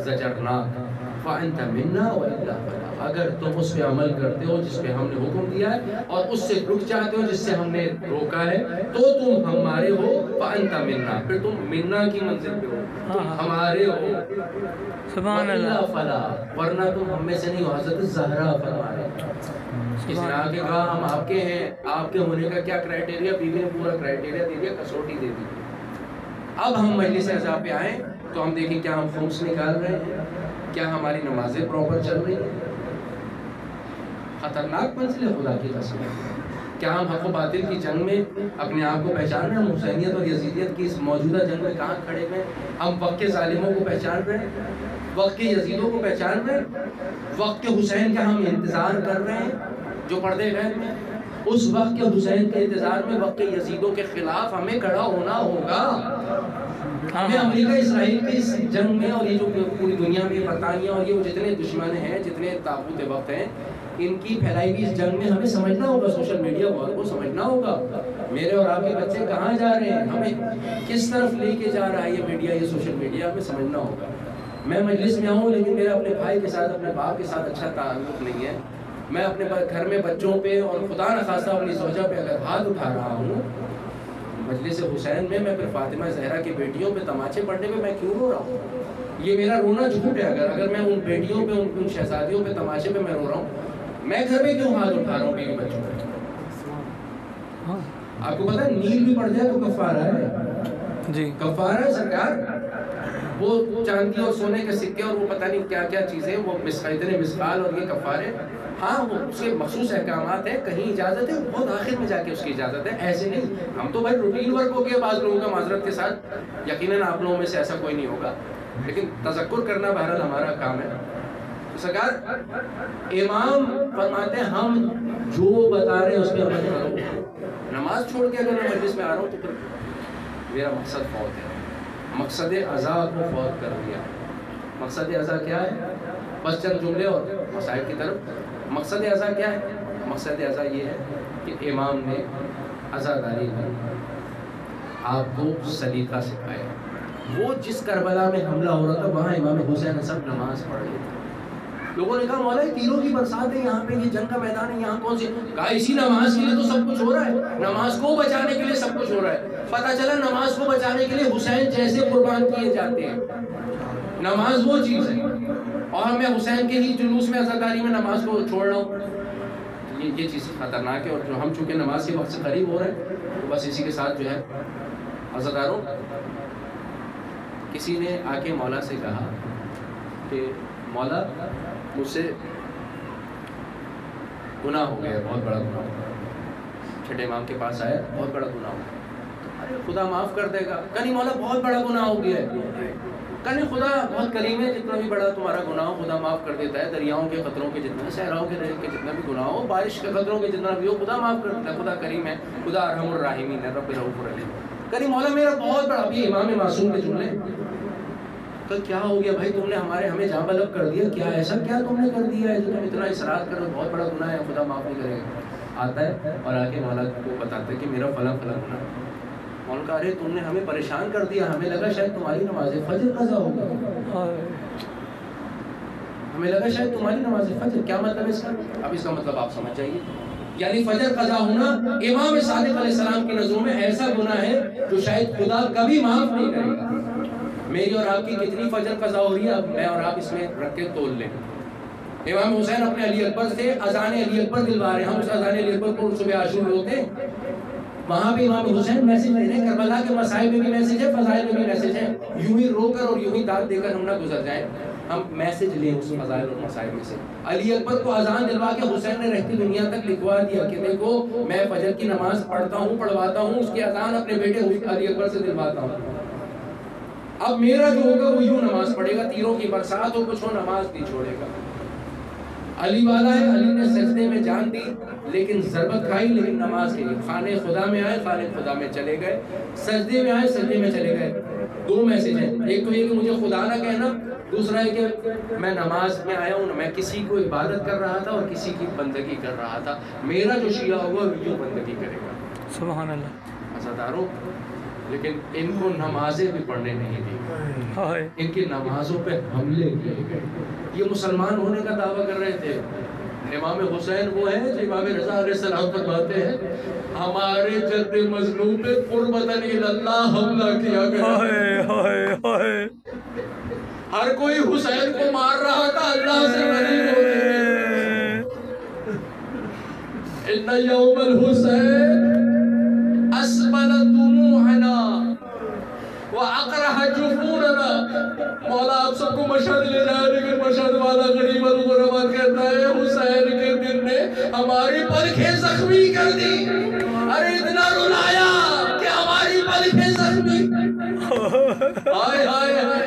زجرناک فانت منا والا فلا. اگر تم اس پہ عمل کرتے ہو جس پہ ہم نے حکم دیا ہے, اور اس سے رک جاتے ہو جس سے ہم نے روکا ہے, تو تم ہمارے ہو. فانت منا, پھر تم منا کی منزل پہ ہو, تم ہمارے ہو. سبحان اللہ. فلا, ورنہ تم ہم میں سے نہیں ہو. حضرت زہرا فرما رہے ہیں, کسی نے آگے کہا ہم آپ کے ہیں, آپ کے ہونے کا کیا کرائٹیریا, بیوی نے پورا کرائٹیریا دے دیا, کسوٹی دے دی. اب ہم مجلس اعزا پہ آئیں تو ہم دیکھیں کیا ہم خمس نکال رہے ہیں, کیا ہماری نمازیں پراپر چل رہی ہیں. خطرناک منزل ہے خدا کی قسم. کیا ہم حق و باطل کی جنگ میں اپنے آپ کو پہچان رہے ہیں؟ ہم حسینیت اور یزیدیت کی اس موجودہ جنگ میں کہاں کھڑے ہوئے ہیں؟ ہم وقت کے ظالموں کو پہچان رہے ہیں, وقت کے یزیدوں کو پہچان رہے ہیں, وقت کے حسین کا ہم انتظار کر رہے ہیں جو پردے غیب میں. اس وقت کے حسین کے انتظار میں وقت یزیدوں کے خلاف ہمیں کھڑا ہونا ہوگا. ہمیں امریکہ اسرائیل کی اس جنگ میں اور یہ جو پوری دنیا میں برطانیہ اور یہ جتنے دشمن ہیں, جتنے طاغوت وقت ہیں, ان کی پھیلائی ہوئی اس جنگ میں ہمیں سمجھنا ہوگا, سوشل میڈیا کو سمجھنا ہوگا. میرے اور آپ کے بچے کہاں جا رہے ہیں, ہمیں کس طرف لے کے جا رہا ہے یہ میڈیا, یہ سوشل میڈیا, ہمیں سمجھنا ہوگا. میں مجلس میں آؤں لیکن میرا اپنے بھائی کے ساتھ, اپنے باپ کے ساتھ اچھا تعلق نہیں ہے. میں اپنے گھر میں بچوں پہ اور خدا نخواستہ اپنی زوجہ پہ اگر ہاتھ اٹھا رہا ہوں مجلس حسین میں پھر فاطمہ زہرا کی بیٹیوں پہ تماچے پڑنے پہ میں کیوں رو رہا ہوں؟ یہ میرا رونا جھوٹ ہے. اگر میں ان بیٹیوں پہ, ان شہزادیوں پہ تماشے پہ میں رو رہا ہوں, میں گھر میں کیوں ہاتھ اٹھا رہا ہوں بیوی بچوں پہ؟ آپ کو پتا ہے نیل بھی پڑ جائے تو کفارہ ہے جی, کفارہ ہے سرکار. وہ چاندی اور سونے کے سکے اور وہ پتہ نہیں کیا کیا چیزیں, وہ اتنے مسقال اور یہ کفارے. ہاں وہ اس کے مخصوص احکامات ہیں, کہیں اجازت ہے, بہت آخر میں جا کے اس کی اجازت ہے. ایسے نہیں, ہم تو بھائی روٹین ورک ہو گیا بعض لوگوں کا, معذرت کے ساتھ, یقیناً آپ لوگوں میں سے ایسا کوئی نہیں ہوگا, لیکن تذکر کرنا بہرحال ہمارا کام ہے. سرکار امام فرماتے ہیں ہم جو بتا رہے ہیں اس پہ عمل کرو. نماز چھوڑ کے اگر میں مجلس میں آ رہا ہوں تو پھر میرا مقصد فوت ہے, مقصد ازا کو فوت کر دیا. مقصد ازا کیا ہے؟ بس چند جملے اور مسائل کی طرف. مقصد ازا کیا ہے؟ مقصد ازا یہ ہے کہ امام نے عزاداری میں آپ کو سلیقہ سکھایا. وہ جس کربلا میں حملہ ہو رہا تھا وہاں امام حسین سب نماز پڑھ رہے تھے. لوگوں نے کہا مولا تیروں کی برسات ہے یہاں پہ, یہ جنگ کا میدان ہے, یہاں کون سی؟ کہا اسی نماز کے لیے تو سب کچھ ہو رہا ہے, نماز کو بچانے کے لیے سب کچھ ہو رہا ہے. پتہ چلا نماز کو بچانے کے لیے حسین جیسے قربان کیے جاتے ہیں. نماز وہ چیز ہے اور میں حسین کے ہی جلوس میں عزاداری میں نماز کو چھوڑ رہا ہوں. یہ چیز خطرناک ہے, اور جو ہم چونکہ نماز کے وقت سے قریب ہو رہے ہیں تو بس اسی کے ساتھ جو ہے عزاداروں, کسی نے آ کے مولا سے کہا کہ مولا مجھ سے گناہ ہو گیا, بہت بڑا گناہ ہو گیا. چھٹے امام کے پاس آیا, بہت بڑا گناہ ہو گیا. ارے خدا معاف کر دے گا. کہیں مولا بہت بڑا گناہ ہو گیا ہے. کہیں خدا بہت کریم ہے, جتنا بھی بڑا تمہارا گناہ ہو خدا معاف کر دیتا ہے. دریاؤں کے قطروں کے جتنا, صحراؤں کے جتنا بھی گناہ ہو, بارش کے قطروں کے جتنا بھی ہو, خدا معاف کر دیتا ہے. خدا کریم ہے, خدا ارحم الراحمین ہے, رب رؤوف رحیم. کہیں مولا میرا بہت بڑا, ابھی امام معصوم کے جملے, تو کیا ہو گیا بھائی, تم نے ہمیں جاں بلب کر دیا, کیا ایسا کیا تم نے کر دیا ہے جو تم اتنا اصرار کرو, بہت بڑا گناہ ہے, خدا معاف نہیں کرے گا. آتا ہے اور آ کے مولا کو بتاتا ہے کہ میرا فلاں فلاں گناہ. مولا کہا ارے تم نے ہمیں پریشان کر دیا, ہمیں لگا شاید تمہاری نماز فجر قضا ہوگا, ہمیں لگا شاید تمہاری نماز فجر. کیا مطلب اس کا؟ اب اس کا مطلب آپ سمجھ جائیے. یعنی فجر قضا ہونا امام صادق علیہ السلام کی نظروں میں ایسا گناہ ہے جو شاید خدا کبھی معاف نہیں کرے گا. میری اور آپ کی کتنی فجر قضا ہو رہی ہے, اب میں اور آپ اس میں رکھ کے تول لیں. امام حسین اپنے علی اکبر سے اذان علی اکبر دلوا رہے ہیں. ہم اس اذان علی اکبر کو صبح عاشور ہوتے ہیں, وہاں بھی امام حسین میسج دے رہے ہیں. کربلا کے مسائل میں بھی میسج ہے, فضائل میں بھی میسج ہے. یوں ہی رو کر اور یوں ہی داد دے کر ہم نہ گزر جائیں, ہم میسج لیں اس فضائل اور مسائل میں سے. علی اکبر کو اذان دلوا کے حسین نے رہتی دنیا تک لکھوا دیا کہ دیکھو میں فجر کی نماز پڑھتا ہوں, پڑھواتا ہوں, اس کی اذان اپنے بیٹے علی اکبر سے دلواتا ہوں. اب میرا جو ہوگا وہ یوں نماز پڑھے گا, تیروں کی برسات ہو کچھ ہو, نماز نہیں چھوڑے گا. علی والا ہے, علی نے سجدے میں جان دی لیکن ضربت کھائی, لیکن نماز کے لیے خانے خدا میں آئے, خانے خدا میں چلے گئے, سجدے میں آئے, سجدے میں چلے گئے. دو میسج ہیں, ایک تو یہ کہ مجھے خدا نہ کہنا, دوسرا ہے کہ میں نماز میں آیا ہوں, میں کسی کو عبادت کر رہا تھا اور کسی کی بندگی کر رہا تھا. میرا جو شیعہ ہوگا وہ یوں بندگی کرے گا. سبحان اللہ. عزاداروں, لیکن ان کو نمازیں بھی پڑھنے نہیں دی, ان کی نمازوں پہ حملے کیے گئے. یہ مسلمان ہونے کا دعویٰ کر رہے تھے. امام حسین وہ ہیں جو امام رضا علیہ السلام فرماتے ہیں ہمارے جد مظلوم پہ قربتاً اللہ حملہ کیا گیا. ہر کوئی حسین کو مار رہا تھا, اللہ سے غریب ہو گئے. ان یوم الحسین اسبل دموعنا وَأَقْرَحَ جُفُونَنَا. مولا آپ سب کو مشہد لے جائے, لیکن مشہد والا غریب الغربا کہتا ہے حسین کے دن نے ہماری پلکیں زخمی کر دی. ارے اتنا رلایا کہ ہماری پلکیں زخمی. ہائے ہائے ہائے,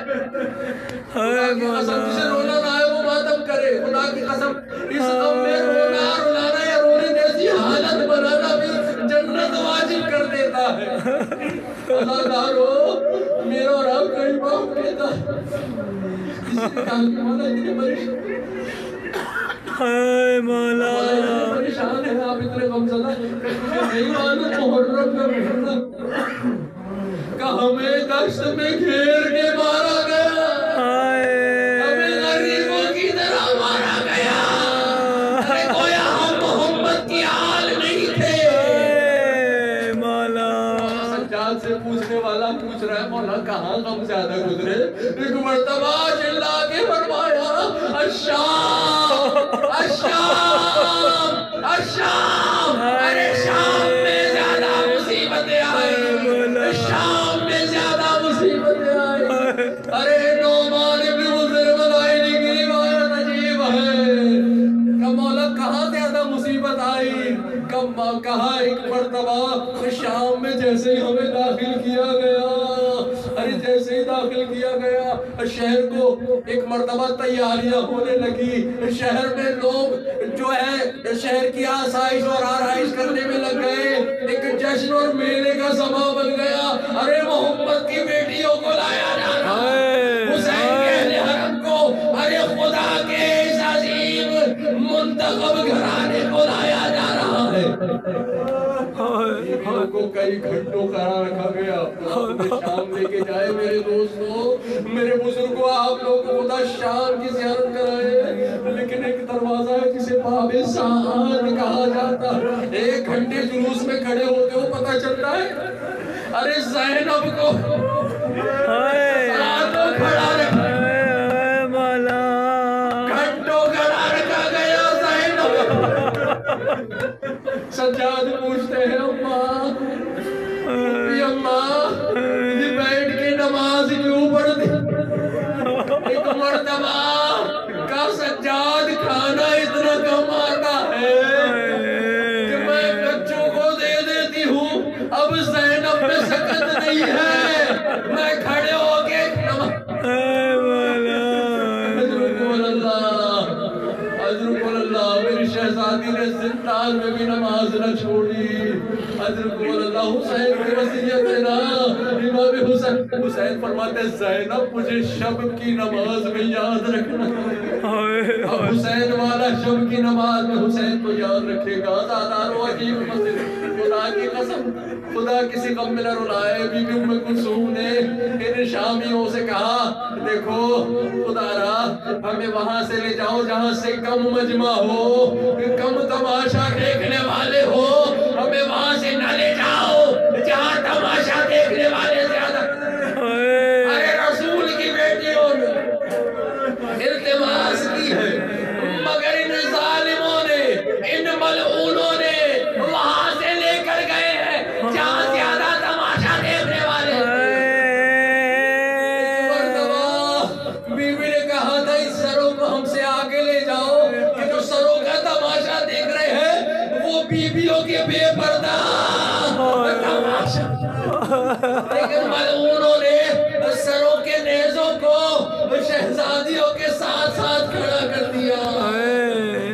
خدا کی قسم جسے رونا نہ آئے وہ ماتم کرے. خدا کی قسم اس غم میں رونا رلانا یا رونے جیسی حالت بنا ہے. عزادارو میرا اور آپ کا ہی باپ کہتا ہے. کسی نے کہا کہ مولا اتنے پریشان اے مولا پریشان ہے آپ اتنے غمزدہ مجھے نہیں معلوم محرم کا مہینہ کہ ہمیں دشت میں گھیر کے مارا گیا, ہمیں غریبوں کی طرح مارا گیا. ارے گویا ہم محمد کی آل نہیں تھے. مولا سجاد سے پوچھنے والا پوچھ رہا ہے مولا کہاں غم زیادہ گزرے. ایک مرتبہ چلا کے فرمایا الشام الشام الشام. ارے شام میں زیادہ مصیبتیں آئی, شام میں زیادہ مصیبتیں آئی. ارے نعمان ابن مضر مدائنی کی روایت عجیب ہے کہ مولا کہاں زیادہ مصیبت آئی. کہا ایک مرتبہ شام میں جیسے ہی ہمیں داخل کیا گیا, ارے جیسے ہی داخل کیا گیا شہر کو ایک مرتبہ تیاریاں ہونے لگی. شہر میں لوگ جو ہے شہر کی آسائش اور آرائش کرنے میں لگ گئے. ایک جشن اور میلے کا سما بن گیا. ارے محمد کی بیٹیوں کو لایا جا رہا ہے, حسین کے اہل حرم کو, ارے خدا کے اس عظیم منتخب گھرانے کو لایا جا رہا ہے. بیویوں کو کئی گھنٹوں قرار رکھا گیا. شام لے کے جائے میرے دوستوں, میرے بزرگوں, آپ لوگ خدا شام کی زیارت کرائے. لیکن ایک دروازہ ہے جسے باب سعاد کہا جاتا ہے. 1 گھنٹے جلوس میں کھڑے ہوتے ہو پتہ چلتا ہے. ارے زینب کو ساتھوں کھڑا رکھا, گھنٹوں کھڑا رکھا گیا زینب. سجاد پوچھتے ہیں اماں یہ بیٹھ کے نماز کیوں پڑھتی. ایک مرتبہ کا سجاد کھانا اتنا کم آتا ہے کہ میں بچوں کو دے دیتی ہوں. اب زینب میں سکت نہیں ہے, میں کھڑے ہو کے میری شہزادی نے زندان میں بھی نماز نہ چھوڑی. حضرت اللہ حسین کی وصیت ہے نا, امام حسین فرماتے ہیں زینب مجھے شب کی نماز میں یاد رکھنا. اب حسین والا شب کی نماز میں حسین کو یاد رکھے گا. زادارو عجیب مسئلہ, خدا کی قسم خدا کسی غم میں نہ رلائے. بی بی ام کلثوم نے ان شامیوں سے کہا دیکھو خدا را ہمیں وہاں سے لے جاؤ جہاں سے کم مجمع ہو, کم تماشا دیکھنے والے ہو. ہمیں وہاں سے نہ لے جاؤ جہاں تماشا دیکھنے والے زیادہ. ارے رسول کی بیٹیوں نے التماس کی ہے مگر ان ظالموں نے, ان ملعونوں نے وہاں سے لے کر گئے ہیں جہاں زیادہ تماشا دیکھنے والے. بیوی نے کہا تھا اس سروں کو ہم سے آگے لے جاؤ کہ جو سروں کا تماشا دیکھ رہے ہیں وہ بیویوں کے بے پردہ تماشا. لیکن ملعونوں نے سروں کے نیزوں کو شہزادیوں کے ساتھ ساتھ کھڑا کر دیا.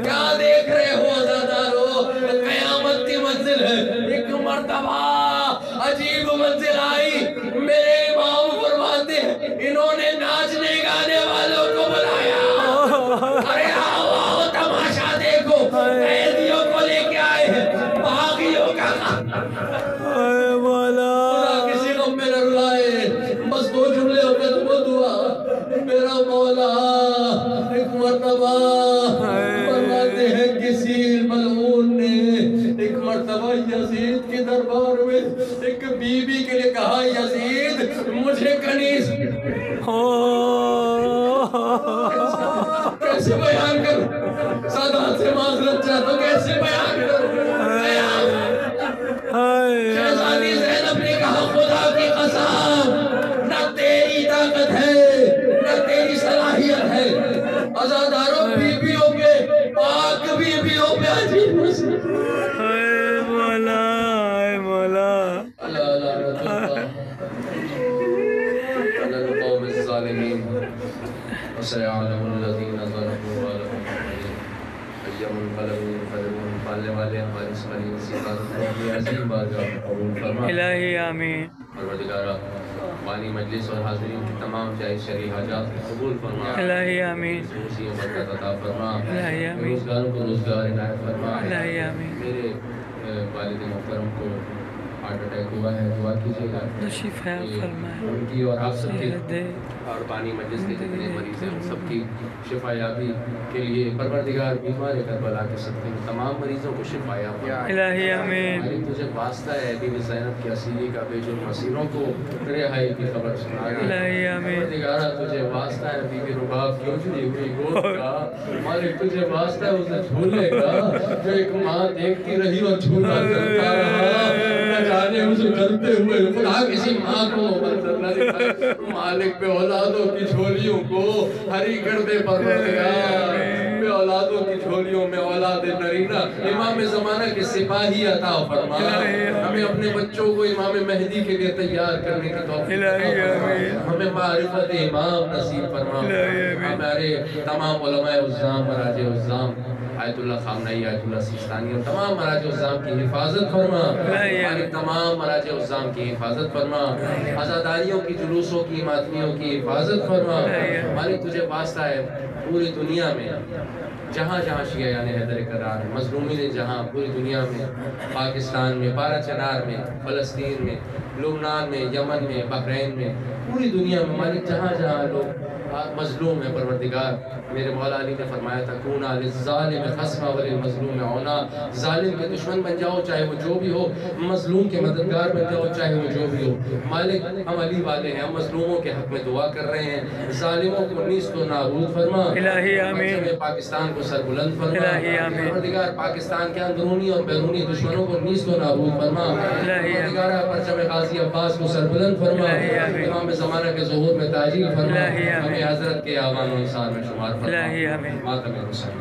کیا دیکھ رہے ہو عزادارو, قیامت کی منزل ہے. ایک مرتبہ عجیب منزل آئی. میرے امام فرماتے ہیں انہوں نے ناچنے گانے والوں کو بلایا. ارے آؤ آؤ تماشا دیکھو. قیدیوں کو لے کے آئے ہیں, باغیوں کا خدا کسی غم میں نہ رلائے. بس 2 جملے ہو گئے تو دعا. میرا مولا ایک مرتبہ فرماتے ہیں کسی ملعون نے ایک مرتبہ یزید کے دربار میں ایک بی بی کے لیے کہا یزید مجھے کنیز. کیسے بیان کروں, سادات سے معذرت چاہتا ہوں, کیسے بیان کروں. شہزادی زینب نے کہا خدا کی قسم نہ تیری طاقت ہے نہ تیری صلاحیت ہے. عزاداروں بیویوں پہ, پاک بیویوں پہ عجیب مصیبت. اے مولا اللہ لعنت اللہ علی القوم الظالمین وسيعلم الذين ظلموا ولهم پالنے والے ہماری ساری صفات کو عظیم بارگاہ میں قبول فرما الہی آمین پروردگارا بانی مجلس اور حاضرین کی تمام جائز شرعی حاجات کو قبول فرما الہی آمین خصوصی برکت عطا فرما الہی آمین روزگاروں کو روزگار عنایت فرما الہی آمین میرے والد محترم کو ہارٹ اٹیک ہوا ہے دعا کیجیے گا شفا فرمائے ان کی اور آپ سب کی صحت دے اور بانی مجلس کے جتنے مریض ہیں ان سب کی شفا یابی کے لیے پروردگار بیمار کربلا کے صدقے میں تمام مریضوں کو شفا یاب الہی آمین مالک تجھے واسطہ ہے بی بی زینب کی اسیری کا بے جرم اسیروں کو رہائی کی خبر سنا دے الہی آمین پروردگارا تجھے واسطہ ہے بی بی رباب کی اجڑی ہوئی گود کا مالک تجھے واسطہ ہے اسے جھولے کا جو ایک ماں دیکھتی رہی اور جھولا کرتا رہا نہ جانے اسے کرتے ہوئے خدا کسی ماں کو منظر نہ دکھائے مالک پہ اولادوں کی جھولیوں کو ہری کر دے پروردگار پہ اولادوں کی جھولیوں میں اولاد نرینہ امام زمانہ کے سپاہی عطا فرما ہمیں اپنے بچوں کو امام مہدی کے لیے تیار کرنے کی توفیق ہمیں معرفت امام نصیب فرما ہمارے تمام علماء عظام مراجع عظام آیت اللہ خامنائی آیت اللہ سیستانی اور تمام مراجع عظام کی حفاظت فرما ہمارے تمام مراجع عظام کی حفاظت فرما عزاداریوں کی جلوسوں کی ماتمیوں کی حفاظت فرما ہمارے تجھے واسطہ ہے پوری دنیا میں جہاں جہاں شیعہ حیدر کرار ہے مظلومین جہاں پوری دنیا میں پاکستان میں بارہ چنار میں فلسطین میں لبنان میں یمن میں بحرین میں پوری دنیا میں مالک جہاں جہاں لوگ مظلوم ہے پروردگار میرے مولا علی نے فرمایا تھا کونا للظالم خصما وللمظلوم عونا ظالم کے دشمن بن جاؤ چاہے وہ جو بھی ہو مظلوم کے مددگار بن جاؤ چاہے وہ جو بھی ہو مالک ہم علی والے ہیں ہم مظلوموں کے حق میں دعا کر رہے ہیں ظالموں کو نیست و نابود فرما الہی آمین پاکستان کو سر بلند فرما الہی آمین پروردگار پاکستان کے اندرونی اور بیرونی دشمنوں کو نیست و نابود فرما پروردگار پرچم غازی عباس کو سر بلند فرما امام زمانہ کے ظہور میں تاجیل فرما ہمیں حضرت کے آوان و انسان میں شمار فرما الہی آمین ماتم رسول